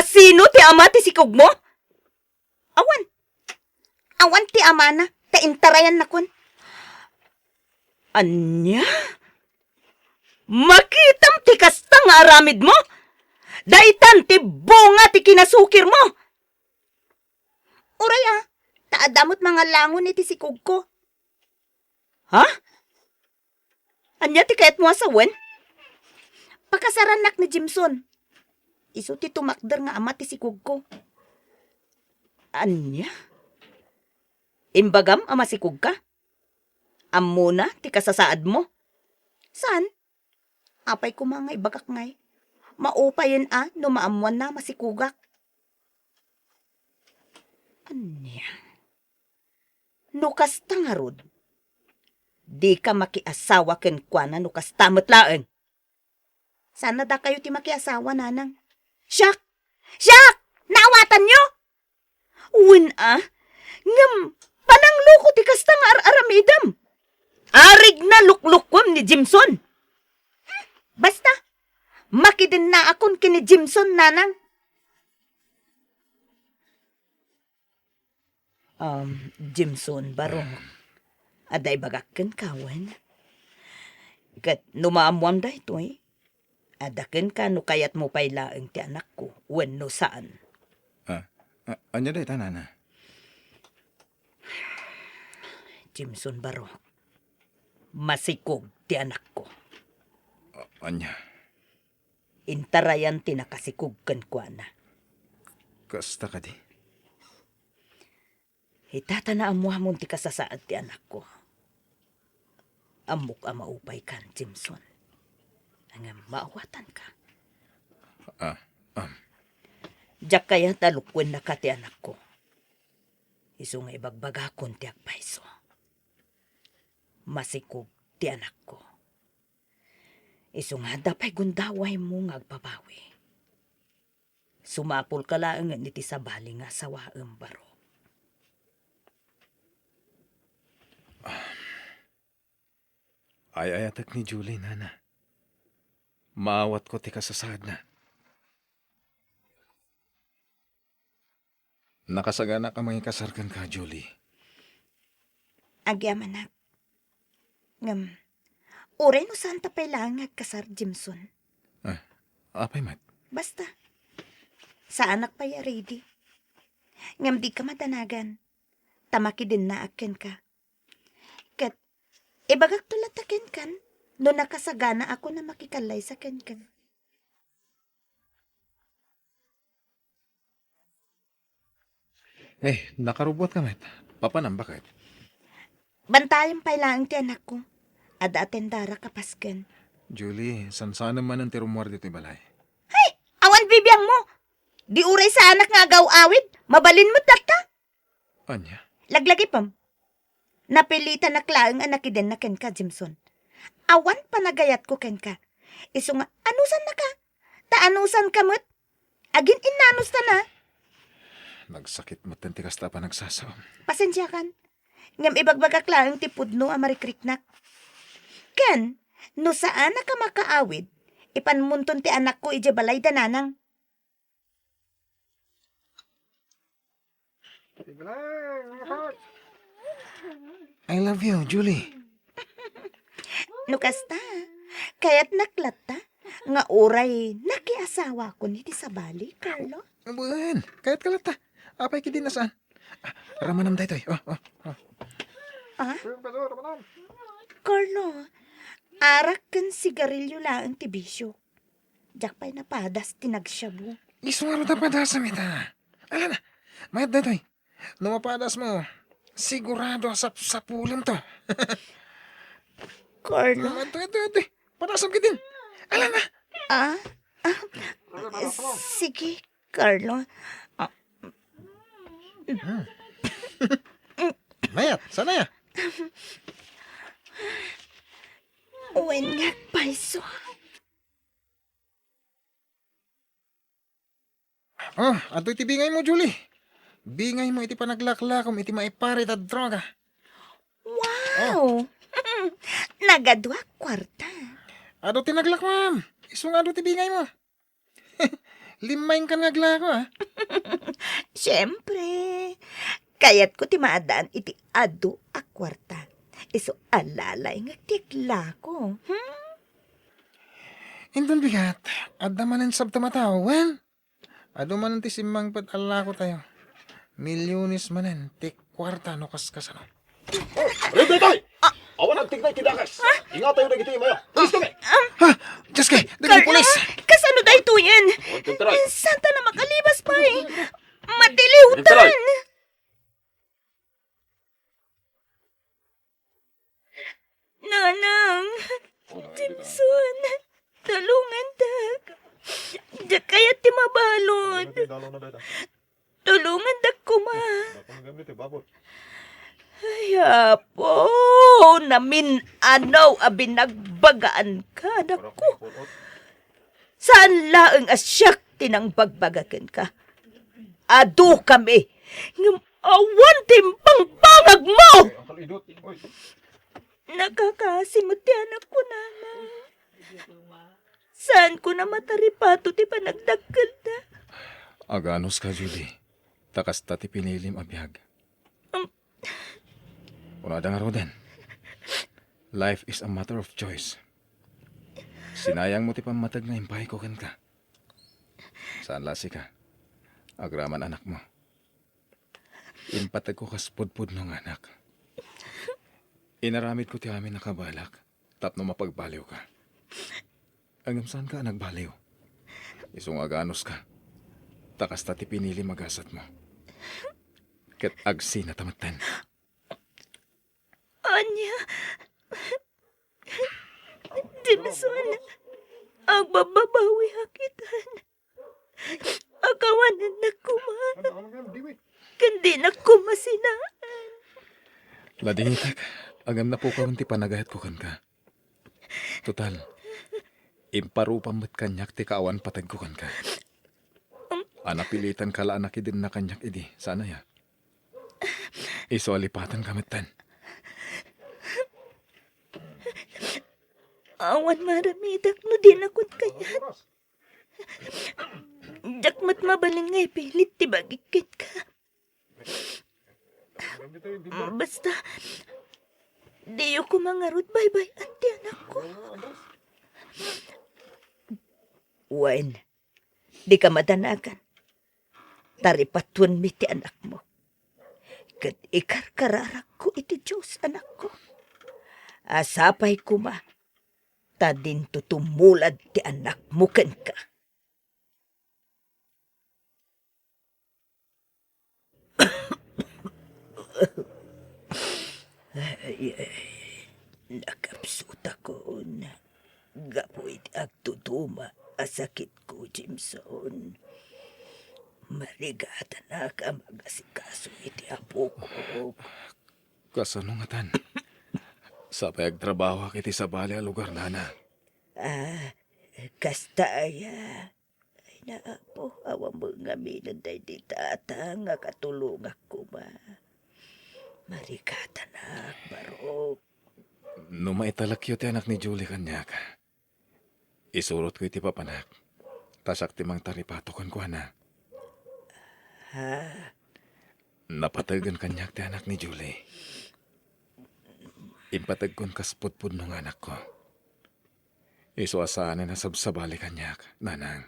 Sino ti ama ti sikog mo? Awan. Awan ti amana. Taintarayan na kun. Anya? Makitam ti kasta nga aramid mo? Daitan ti bunga ti kinasukir mo? Uray taadamot mga langon iti sikog ko. Ha? Anya ti kayat mo asawen? Pakasaranak ni Jimson. Isu ti tumakder nga ama ti sikog ko. Anya? Imbagam ama sikog ka? Ammo na ti kasasaad mo? Saan? Apay ko mga ibagak ngay. Maupayin no maamuan na masikugak. Anya? Nukas tangarod. Di ka makiasawa ken kuana nukas tamot laeng. Sana da kayo ti makiasawa, nanang. Siak! Siak! Naawatan nyo! Uwin ngam, panangluko ti kasta nga aramidam. Arig na luklukwam ni Jimson. Basta, makidin na akon kini Jimson, nanang. Jimson barong. Aday bagakken kawen. Kat numaamuam da ito Adaken ka no kayat mo pailaeng ti anak ko. Wen no saan. Anya day tanana? Jimson barong. Masikog ti anak ko. Anya? Intarayan ti nakasikog ken kuana. Kasta ka di? Hitata na amuhamon ti kasasaad ti anak ko. Amok maupay kan, Jimson. Ang maawatan ka. Diyak kaya talukwen na ka ti anak ko. Isu nga ibagbagakon ti agpaiso. Masikog ti anak ko. Isu nga dapay gundaway mo nga agbabawi. Sumapol ka lang nga niti sabali nga sawaem baro. Ay-ayatak ni Julie, nana. Maawat ko ti kasasad na. Nakasagana ka mangikasarkan ka, Julie. Agyaman na. Ngam, uray no saan tapay lang agkasar, Jimson. Apay mat? Basta, sa anak pa ya ready. Ngam di ka madanagan. Tamaki din na akin ka. Kat, ibagak tulat akin kan, no nakasagana ako na makikalay sa ken kan. Nakarubot ka, mat. Papanam, bakit? Bantayan pa lang ti anak ko. Ada atendara kapasken. Julie, sansa naman ang tirumwar dito balay. Awan bibiyang mo. Di uray sa anak nga agaw awid. Mabalin mo takta. Anya? Laglagi pam. Napilitan na klaang anak din na ken ka, Jimson. Awan panagayat ko ken ka. Isu nga, anusan na ka? Taanusan ka mo't? Agin inanus ta na. Nagsakit mo tentikas ta pa nagsasawam. Pasensya kan. Ngam ibagbagak lang ti pudno a marikriknak. Ken, no saan na ka makaawid, ipanmunton ti anak ko ije balay dananang. I love you, Julie. No kasta, kaya't naklata, nga oray nakiasawa ko ni ti sabali, Carlo. Buwan, kahit kalata. Apay kidi na saan? Ramanam tayo toy. Carlo, arak kan sigarilyo lang ti bisyo. Jak pa'y napadas tinagsyabu. Isungaro ta padasam ita. Ala na, mayat datoy. No mapadas mo, sigurado sa pulim to. Carlo? Ito. Padasam kitin. Ala na. Ah? Sige, Carlo. Mayat, sana ya? Uwin nga, paiso. Oh, ato iti bingay mo, Julie. Bingay mo iti panaglaklakom, iti maiparit at droga. Wow! Nagadwa kwarta. Ado tinaglak, ma'am. Isung ado ti bingay mo. Limayin ka naglako, ha? Siyempre. Kayat ko ti maadaan iti adu a kwarta. Iso alalay nga tikla ko. Indon bigat. Adda manen sabta matawan. Ado manen ti simbang padala ko tayo. Milyonis manen, ti kwarta no kaskasano. Toy! Awan ang tignan kidakas. Ingat tayo na giti maya. Alis kami! Ha? Diyos kay, daging pulis! Kasano dahi to yan? Tintaray! Santa na makalibas pa eh. Matiliwtan! Nanang, Jimson, tulungan dag. Diyak kaya ti mabalod. Tulungan dag kuma. Ay, apo, namin anaw abinagbagaan ka, naku. Saan laeng asyak tinang bagbagakan ka? Adu kami, ngam awan timpang pangag mo! Nakakasimot ti anak ko, nana. Saan ko na mataripato ti panagdagkal na? Aganos ka, Julie. Takas ta ti pinilim abiyag. Unada nga Roden. Life is a matter of choice. Sinayang mo ti pamatag na impay ko kan ka. Saan lasi ka? Agraman anak mo. Impatag ko kaspudpud ng anak. Inaramid ko ti amin nakabalak. Tapno mapagbaliw ka. Hanggang saan ka nagbaliw? Isong aganos ka. Takas ta ti pinili magasat mo. Ket agsi na tamatan. Anya, Jimson, ang bababawi hakitan. Akawanan na kuma. Kandi na kumasinaan. Ladingitak, agam na po ka ti panagayat ko kan ka. Total, imparupam met kanyak ti kaawan patag ko kan ka. Anapilitan kala anak idin na kanyak idi, sana ya. Iso alipatan kametan. Awan maramidak no din akot kayat. Jakmat mabaling ngay pilit ti bagikit ka. Basta, diyo ko mangarot bye-bye ati anak ko. Wen, di ka madanagan. Taripatun mi ti anak mo. Kat ikarkararak ko iti Diyos anak ko. Asapay ko ma. Tadin tutumulad ti anak mo ken ka. Nakapsuta ko na. Gapoy ti agtutuma asakit ko, Jimson. Marigata na ka magasikaso iti apo ko. Kasanungatan. Sa pagtrabaho kiti sa bali a lugar nana. Kasta aya. Ay naapo, awang mga minanday di tata nga katulong ako ba. Marikata na, barok. No maitalakyo ti anak ni Julie kanyak. Isurot ko iti papanak. Tasak ti mang taripatokan ko na. Napatagan kanyak ti anak ni Julie. Impatag kon kaspudpud ng anak ko. Iso asahan na sabsabali kanyak, nanang.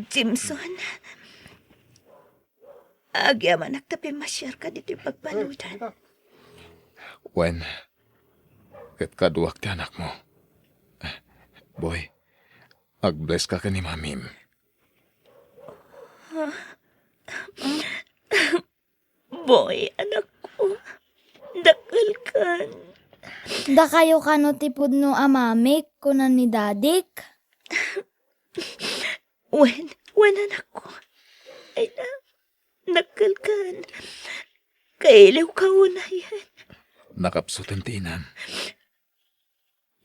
Jimson, agyaman nagtapi masyar ka dito yung pagbaludan. Wen, ket kaduak ti anak mo. Boy, ag-bless ka ni mamim. Boy, anak ko. Dakal kan. Da kayo kano tipod no amamik kunan ni dadik. Wen anak ko. Ay na, dakal kan. Kailaw ka una yan. Nakapsutan ti inam.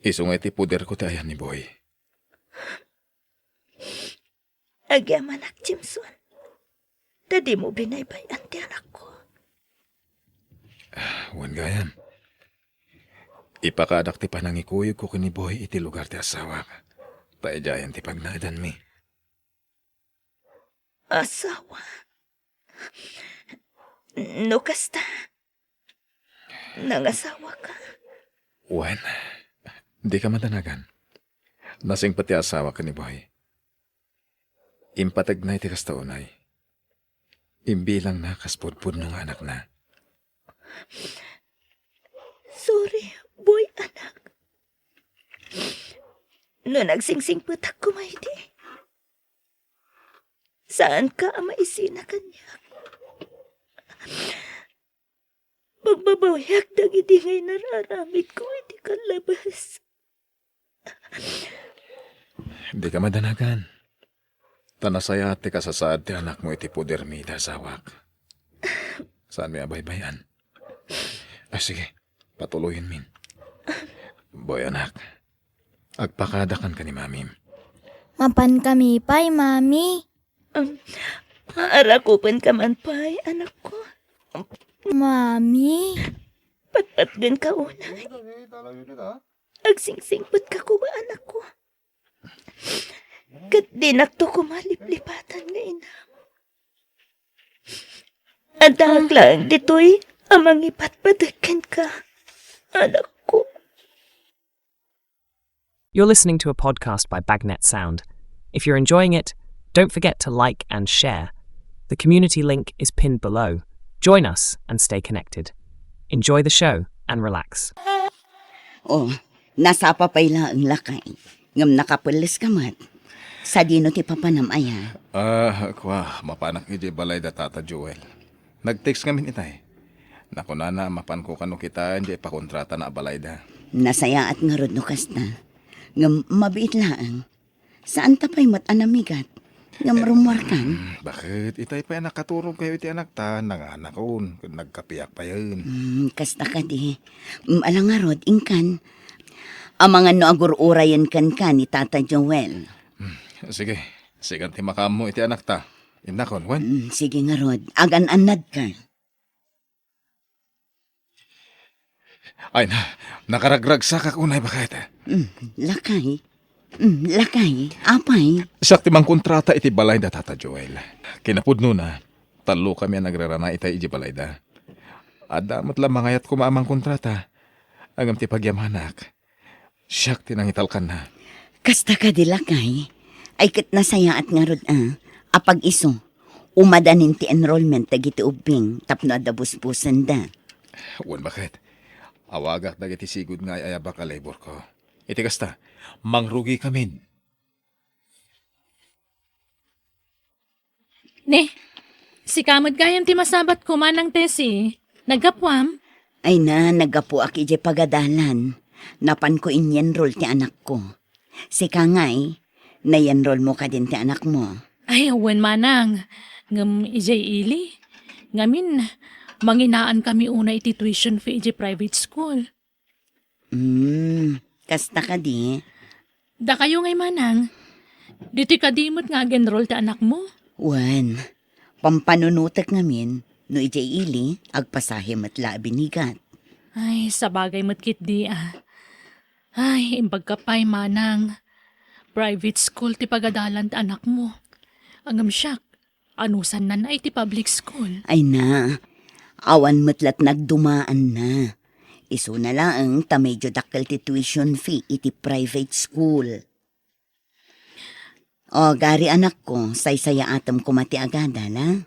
Isungay ti puder ko ti ayan ni Boy. Agyam anak Jimson. Tadi mo binaybayan ti anak ko. Wan gayan. Ipakadak ti panangikuyog ko kini Boy iti lugar ti asawa ka. Taedayan ti pagnaadan mi. Asawa. No kasta. Nangasawa ka. Wan, di ka madanagan. Nasing pati asawa ka ni Boy. Impatagnay ti kastaunay. Imbilang na kaspodpod nung anak na. Sorry, boy, anak. No nagsingsing putak ko, Maidi. Saan ka ang maisina kanya? Pagbabawayak dagiti ngay nararamit ko, hindi ka labas. Di ka madanagan. Tanasaya ti kasasaad ti anak mo iti puder mi dasawak. Saan may abaybayan? Sige, patuloyin min. Boy anak, agpakadakan ka ni mamim. Mapan kami pa'y, mami. Arakupan ka man pa'y, anak ko. Mami. Patpatgan ka una. Agsingsingput ka ko ba, anak ko? Kat di nakto ko maliplipatan nga ina. Adak lang dito'y amang ipatpadakan ka, anak ko. You're listening to a podcast by Bagnet Sound. If you're enjoying it, don't forget to like and share. The community link is pinned below. Join us and stay connected. Enjoy the show and relax. Oh, nasa papay lang ang lakay. Ngam nakapulis ka mat. Sa dino ti papanamaya. Mapanak iti balay da tata Joel. Nag-text ngamin itay. Naku nana, mapan ko kano kita, hindi pakontrata na balay da. Nasaya at nga rod no kasta. Ngam mabiit lang. Saan tapay mat anamigat? Ngam rumwarkan? Bakit? Itay pa nakaturog kayo iti anak ta, nanganakon, nagkapiyak pa yun. Kasta ka di. Alang nga rod, ingkan. Ang mga no agururayan kan ni Tata Joel. Sige, sigan ti makamo iti anak ta. Inakon, wan? Sige nga rod, agan-anad ka. Ay na, nakaragragsa ka kunay bakit? Lakay. Lakay, apay. Sakti mang kontrata iti balay da Tata Joel. Kinapudno na, talo kami nagrarana itay iti balay da. Adamat lang mangayat ko maamang kontrata. Agam ti pagyamanak. Siyak tinangitalkan na. Kasta ka di lakay. Ay kat nasaya at nga rod apag iso. Umadanin ti enrollment dagiti ubing tapno adabuspusan da. Wan bakit? Awagak dagiti sigud nga ayabak a labor ko. Iti kasta, mangrugi kami. Ne, si kamad gayam ti masabat ko manang tesi. Nagapwam? Ay na, nagapu ak ije pagadalan. Napan ko in-enroll ti anak ko. Si kangay, na-enroll mo ka din ti anak mo. Ay, awan manang. Ngam ijay ili. Ngamin, manginaan kami una iti tuition fee ijay private school. Kasta ka di. Da kayo ngay manang. Dito kadimot nga genroll ti anak mo. Wan, pampanunutak ngamin, no ijay ili, agpasahim at labinigat. Ay, sabagay matkit di Ay, imbagkapay manang. Private school ti pagadalan ti anak mo. Angam siyak, anusan na iti public school. Ay na, awan matlat nagdumaan na. Iso na lang ta medyo dakkel ti tuition fee iti private school. O, gari anak ko, saysaya atam kumati agada na.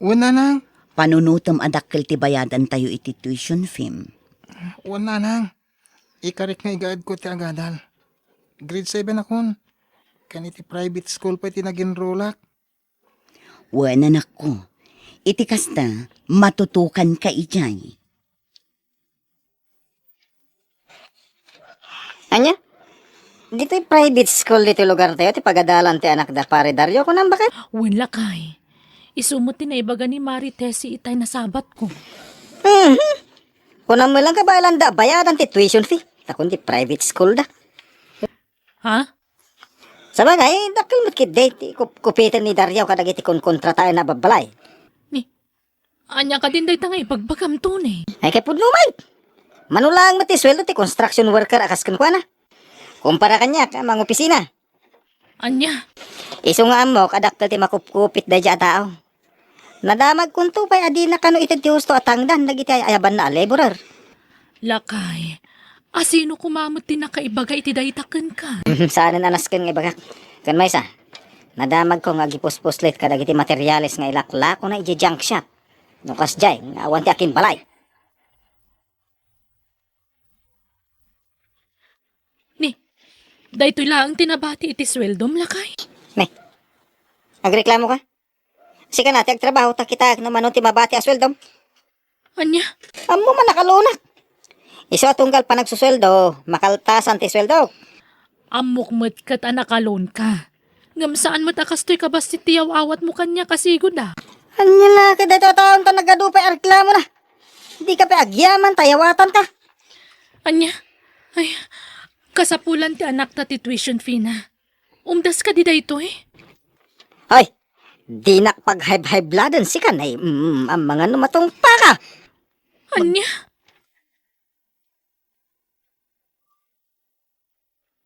Una nang. Panunutom adakkel ti bayadan tayo iti tuition fee. Wala nang. Ikarik nga igaad ko ti agadal. Grade 7 akon. Kaniti private school pa iti nag-enrollak. Wan anak ko. Iti kasta, matutukan ka ijay. Anya? Dito private school dito lugar tayo, ti pagadalan ti anak da pare Dario ko nang bakit? Wala kay. Isumot ti naibaga ni Maritesi itay na sabat ko. Kunang mo lang kabalan da, bayadan ti tuition fee. Takon ti private school da. Ha? Sabagay, dakil mo't kit-date, kupitan ni Dario kadagiti kon kontratayan na babalay. Anya ka din day tangay pagbagam tunay. Ay kay pudlumay. Manulang mati sweldo ti construction worker akas kan kuana. Kumpara kanya ka mga opisina. Anya? Iso nga mo kadakkel ti makupkupit da dya tao. Nadamag kunto pay adi na kano iti husto atangdan dagiti ayaban na laborer. Lakay. Asino kumamot ti nakaibaga iti daytaken ka? Saan na nasken nga bagak. Kan may sa. Nadamag ko nga gipuspuslit kadagiti materyales nga ilaklako na iti junk shop. Nukas jay nga awan ti akin balay. Daytoy lang tinabati iti sweldom lakay. Agreklamo ka? Sika natin agtrabaho ta kita naman ti mabati asweldom. Anya? Amo man nakalunak. Iso atunggal pa nagsusweldo, makaltasan ti sweldo. Amok met kat anakalon ka. Ngam saan matakastoy ka basti tiyaw awat mo kanya kasigod ah. Anya la, kada taon ta nagadupay reklamo na. Hindi ka pa agyaman, tayawatan ka. Anya? Ay, kasapulan ti anak ta ti tuition fee na. Umdas ka di dayto eh. Hoy, di nakpag-hib-hibladan si kanay. Ang mga numatong pa ka. Anya?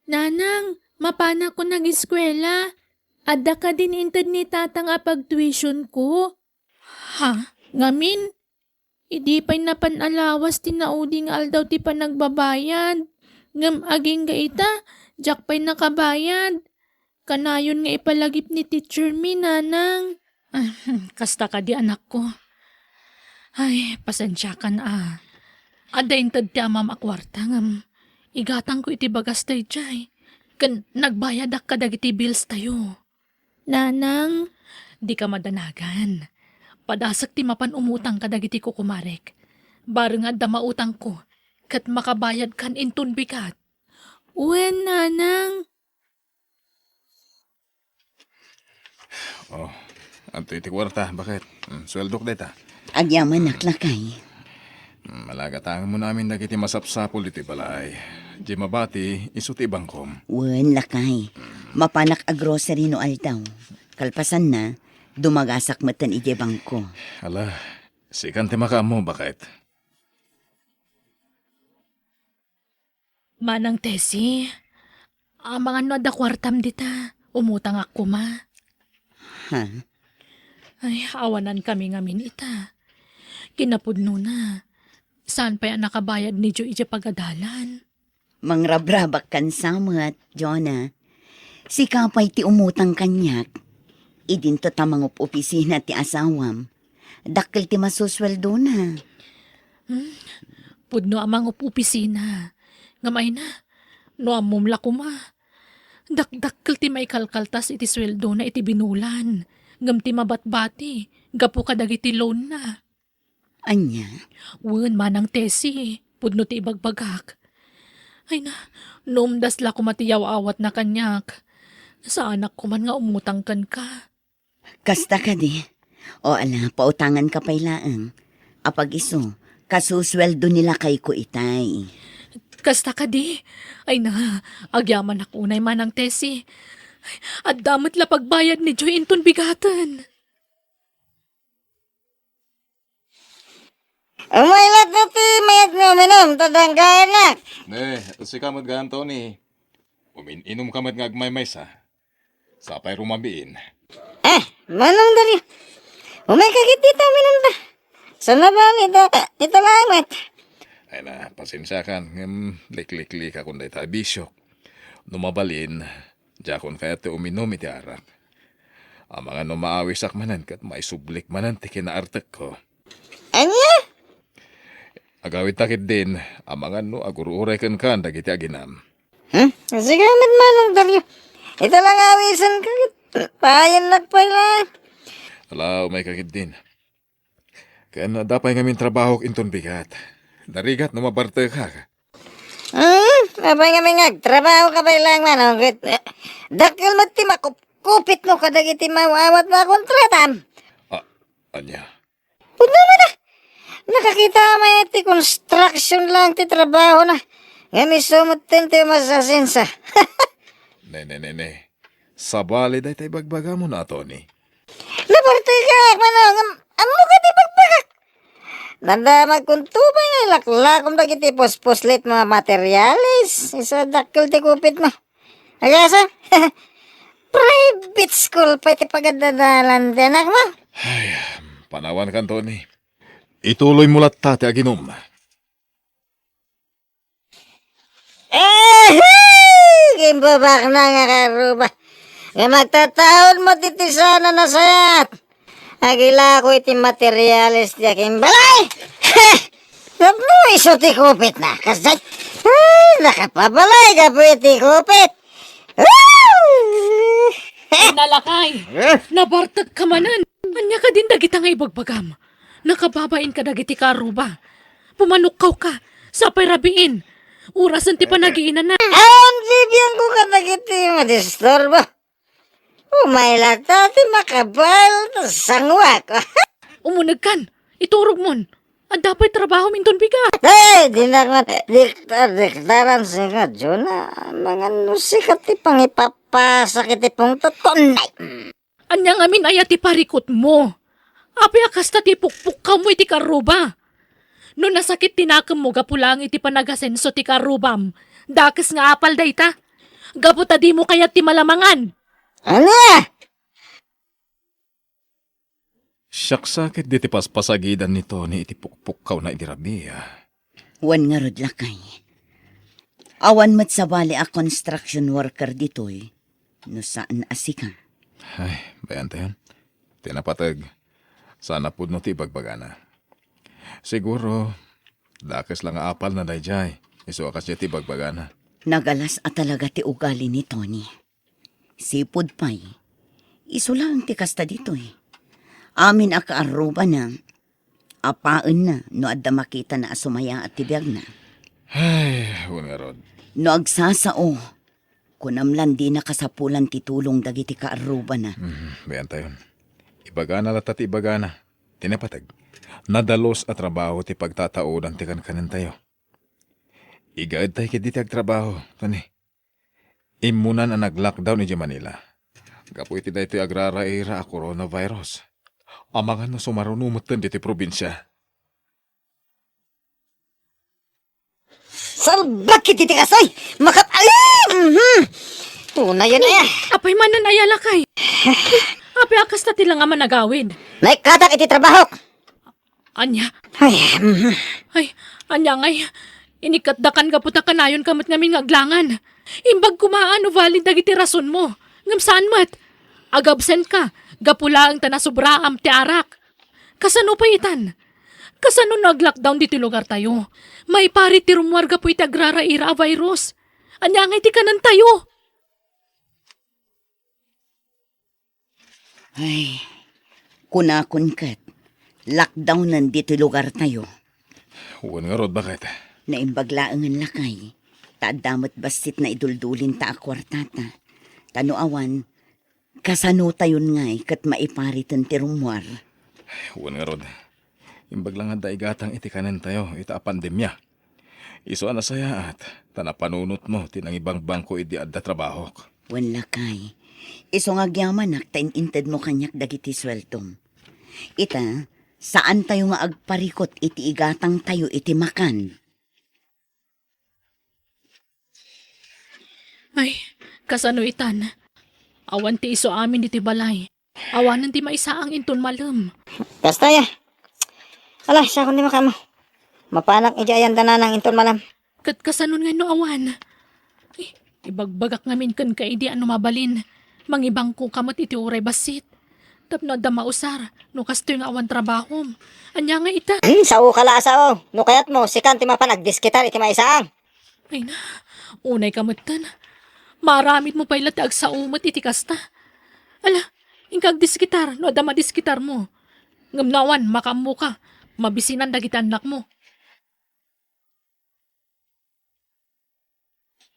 Nanang, mapana ko nag-eskwela. Adda ka din intad ni tatang apag-tuition ko. Ha? Ngamin? Idi pa'y napanalawas tinauding aldaw ti panagbabayad. Ngam aging gaita, jak pa'y nakabayad. Kanayon nga ipalagip ni teacher mi, nanang. Kasta ka di anak ko. Ay, pasensya ka na. Ada intad ti amam akwarta ngam. Igatang ko iti bagas tayo jay. Kan nagbayadak ka dagiti bills tayo. Nanang, di ka madanagan. Padasak ti mapan umutang ka dagiti ko kumarek. Barang adda mautang ko. Kat makabayad kan intun bigat. Uwen, nanang. Oh, anto iti kwarta, bakit? Sweldo ka dita. Agyaman naklakay. Malagatang mo namin dagiti masapsapol iti balay. Di mabati, isuti bangkom. Wen lakay. Mapanak a grocery no aldaw. Kalpasan na, dumagasak matan iti bangko. Ala, sikan ti maka mo, bakit? Manang Tessie, mga no da kwartam dita. Umutang ako ma. Ha? Ay, awanan kami ngamin ita. Kinapudno na. Saan pa yan nakabayad ni Jo iti pagadalan? Mangrabrabak kan samot, Jonah. Si kapay ti umutang kanyak. Idinto tamangup opisina ti asawam. Dakkel ti masusweldo na. Pudno amang opisina. Ngamay na. No amumla ko ma. Dakdakkel ti may kalkaltas iti sweldo na iti binulan. Ngam ti mabatbati. Gapu kadagiti loan na. Anya? Wen manang Tessie. Pudno ti ibagbagak. Ay na, noomdas la kumatiyaw awat na kanyak. Sa anak ko man nga umutang kan ka. Kasta ka di. O ala, pautangan ka pa'y laang. Apag iso, kasusweldo nila kay ko itay. Kasta ka di. Ay na, agyaman ako unay manang Tessie. At damat la pagbayad ni Joy inton bigatan. Umaylat na ti mayat nga minom, tadang kaanak. Si kamad ga Anthony. Inom kamad nga agmay-may sa. Sapay rumabiin. Manong dari. Umay kagit dito minom ta. Sana ba ito lamat? Ay na, pasensya kan. Lik-lik-lik akong day tabisyok. Numabalin, jakon kaya te uminom iti arak. Ang mga numaawisak manan kat may sublik manan ti kinaartek ko. Anya? Agawid takit din, amangan no agururay kan dagiti aginam. Sige, manong Daryo. Ito lang awisan ka. Payan nagpala. Alaw, may kakit din. Kaya na dapay ngamin trabaho inton bigat. Darigat na mabarte ka. Abay nga trabaho ka ba lang manong. Dakil mo ti makupit mo ka dagiti mawawat na kontratam. Anya? Puno mo na. Nakakita may ti construction lang ti trabaho na. Ngami sumutin ti masasinsa. Ne. Sabali day tay bagbaga mo na, Tony. Naparte ka, manong. Amo ka ti bagbagak. Nandamag kung tubay nga laklakom dagiti pospuslit mga materialis. Isa dakil ti kupit mo. Agasa? Private school pa iti pagadadalan din mo. Ay, panawan kan, Tony. Ituloy mo latta ti aginom. Gimbabak na nga karuba. Nga magtataon mo titi sana na sayat. Agila ko iti materialis ti aking balay. Napno iso ti kupit na. Kasay, nakapabalay ka po iti kupit. Nalakay! Nabartag ka manan! Anya ka din dagita nga ibagbagam. Nakababain ka dagiti karuba. Pumanukkaw ka. Sapay rabiin. Urasan ti panagiinan na. Ang bibiyang ko ka dagiti madistorbo. Umayla tati makabal sangwa ko. Umunag kan. Iturog mon. Ang dapat trabaho minton bigat. Hey, di na nga diktaran siya Jona. Mga nusikat ti pangipapasak iti pong totonay. Anya nga min ayat ti parikot mo. Api akasta ti pukpuk ka mo iti karuba. No nasakit tinakam mo gapulang iti panagasenso ti karubam. Dakes nga apal dayta. Gaputa di mo kayat ti malamangan. Ano? Siyaksakit di ti paspasagidan ni Tony iti pukpukaw na idirabiya. Wan nga rod lakay. Awan mat sa bali a construction worker ditoy. No saan asika. Ay, bayan tayo. Tinapatag. Sana po no ti bagbagana. Siguro, dakes lang apal na dayjay. Iso akas ti bagbagana. Nagalas at talaga ti ugali ni Tony. Sipod pa'y. Iso lang ti kasta ditoy. Amin akaaruba na. Apaan na no adda makita na asumaya at tibiyag na. Ay, nga rod. No agsasao. Kunamlan di na kasapulan titulong dagiti kaaruba na. Bayan tayo. Ibagana lata ti ibagana. Tinapatag. Nadalos at trabaho ti pagtataudan ti kankanin tayo. Igaad tayo kiti ti agtrabaho. Tani. Imunan ang nag-lockdown ni Manila. Gapu iti dahi ti agrara-ira a coronavirus. Amangan na sumarunumutan diti probinsya. Salbak kiti ti kasoy! Tunay yan eh. Apay manan ayalakay. Api akas na tila nga managawid. Naikatak iti trabaho. Anya? Ay, anya ngay. Inikatdakan ka puta kanayon kamot ngamin ngaglangan. Imbag kumaan o valid dagiti rason mo. Ngam saan mat? Agabsent ka. Gapula ang tanasubraam ti arak. Kasano pa itan? Kasano nag-lockdown diti lugar tayo? May pari ti rumwarga po iti agrara-ira virus. Anya ngay ti kanan tayo. Ay, kunakon kat. Lockdown nandito lugar tayo. Uwan nga rod, bakit? Naimbaglaangan lakay. Taadamot basit na iduldulin ta akwartata. Tanuawan, kasano tayon ngay kat maiparitan ti rumwar. Uwan nga rod. Imbag lang handa igatang itikanan tayo, ita a pandemya. Iso na saya at tanapanunot mo tinang ibang bangko idi adda trabaho. Wan lakay. Iso nga gyamanak tain-inted mo kanyak dagiti sweltong. Ita, saan tayo nga agparikot iti igatang tayo iti makan? Ay, kasano itan? Awan ti iso amin iti balay. Awanan ti maisaang inton malam. Basta ya. Ala, siya kundi makamo. Mapanak ijayan dananang inton malam. Kat kasanon nga no awan. Ay, ibagbagak ngamin kan ka idi ano mabalin. Mangibang ko kamot iti uray basit. Tapno da mausar, no kasto yung awan trabaho. Anya nga ita. Sao kalasa o. No kayat mo, si Kanti mapanagdiskitar iti maisaang. Ay na, unay kamutan. Maramit mo pa ilatag sa umot iti kasta. Ala, ingkag diskitar, no da madiskitar mo. Ngamnawan, makamu ka. Mabisinan dagiti anak mo.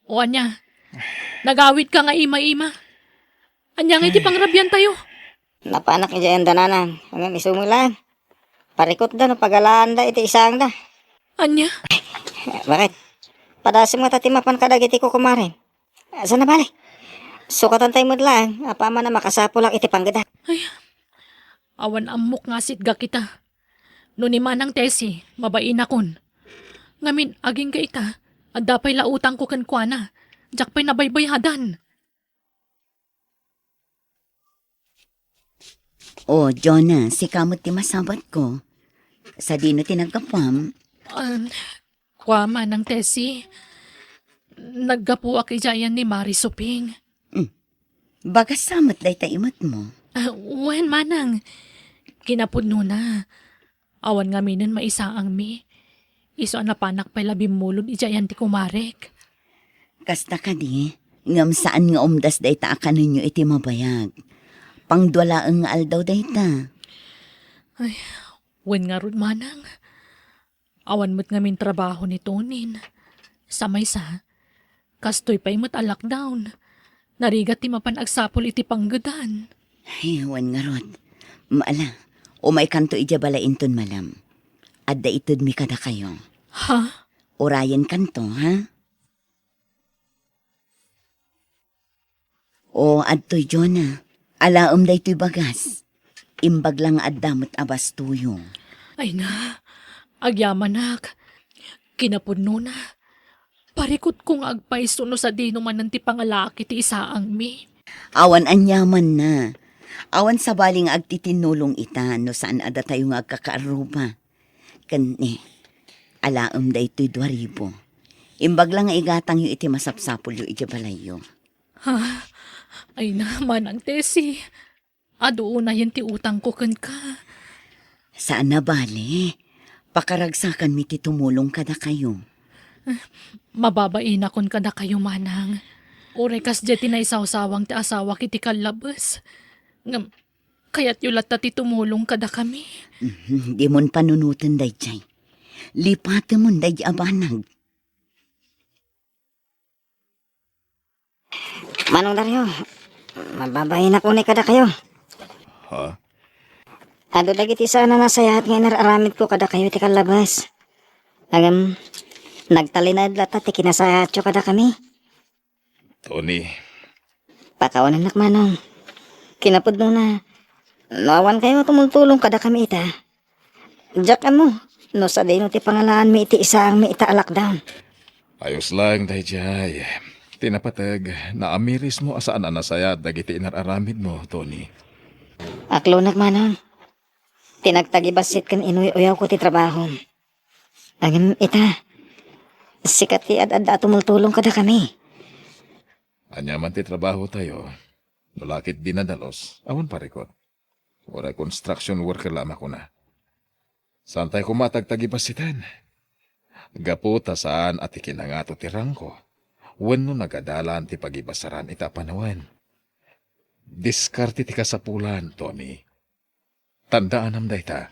O anya, nagawit ka nga ima-ima. Anya nga iti pangrabyan tayo. Napanak niya yung dananan. Hanggang isumulan. Parikot da no pagalaan da iti isang da. Anya? Bakit? Padasim nga tatimapan ka dagiti ko kumarin. Saan na bali? Sukatan tayo mo lang. Apa man na makasapo lang iti panggada. Ay, awan amok nga sitga kita. No ni manang tesi, mabain akon. Ngamin, aging ka ita, at dapay lautang ko kankwana. Diyak pa'y nabaybayhadan. O, Jonah, si kamot ti masabat ko. Sa dino tinagkapam. Kwama ng tesi. Naggapu akijayan ni Mari Suping. Bagas samot day taimot mo. Wen manang. Kinapudno na. Awan nga minin maisaang mi. Iso anapanak pa'y labing mulod ijayan ti kumarek. Kasta ka di, ngam saan nga umdas day ta ka ninyo iti mabayag. Pangdwala ang aldaw day ta. Ay, wen nga rod manang. Awan mo't ngamin trabaho ni Tonin. Samay sa, kastoy pa'y mo't a lockdown. Narigat ti mapanagsapol iti panggadan. Ay, wan nga rod. Maala, umay kanto ijabalain ton malam. Adda itod mi kada kayo. Ha? Orayan kanto, ha? O, adtoy Jonah. Alaom da ito'y bagas. Imbag lang addamot abas tuyo. Ay na, agyamanak. Kinapudno na. Parikot kong agpaiso no sa dino man ti pangalaki ti isaang mi. Awan anyaman na. Awan sa baling agtitinulong ita no saan ada tayo nga agkakaaruba. Kani, alaom da ito'y 2,000. Imbag lang nga igatang yu iti masapsapol yu iti balayo. Ha? Ay naman ang tesi. Adoon na yan ti utang ko kan ka. Saan na bale? Pakaragsakan mi ti tumulong kada kayo. Mababain akon kada kayo manang. Orekas jeti na isaw-sawang ti asawa kiti kalabas. Ngam, kaya't yulat ti tumulong kada kami. Di mon panunutan day jay. Lipate mon day abanag. Manong Dario, mababayin ako ni kada kayo. Ha? Ado dagiti sana nasayahat nga nararamid ko kada kayo ti kalabas. Agam, nagtalinad lata ti kinasayahat ko kada kami. Tony. Pakawanan nak manong. Kinapudno na. Nawan kayo tumultulong kada kami ita. Diyak mo, no sa dino ti pangalaan mi iti isaang mi ita lockdown. Ayos lang, Dayjay. Tinapatag, naamiris mo asaan anasaya dagiti inararamid mo, Tony. Aklo nagmanang. Tinagtagibasit kan inuy-uyaw ko ti trabaho. Agam ita, sikat ti ad-adda tumultulong kada kami. Anyaman ti trabaho tayo. Nulakit dinadalos, awan parikot. Wala construction worker lamang ko na. Saan tayo kumatagtagibasitan? Gaputa saan at ikinangato ti rangko. Wano nagadalan ti pagibasaran ita panawan. Diskarte ti kasapulan, Tony. Tandaan am dayta.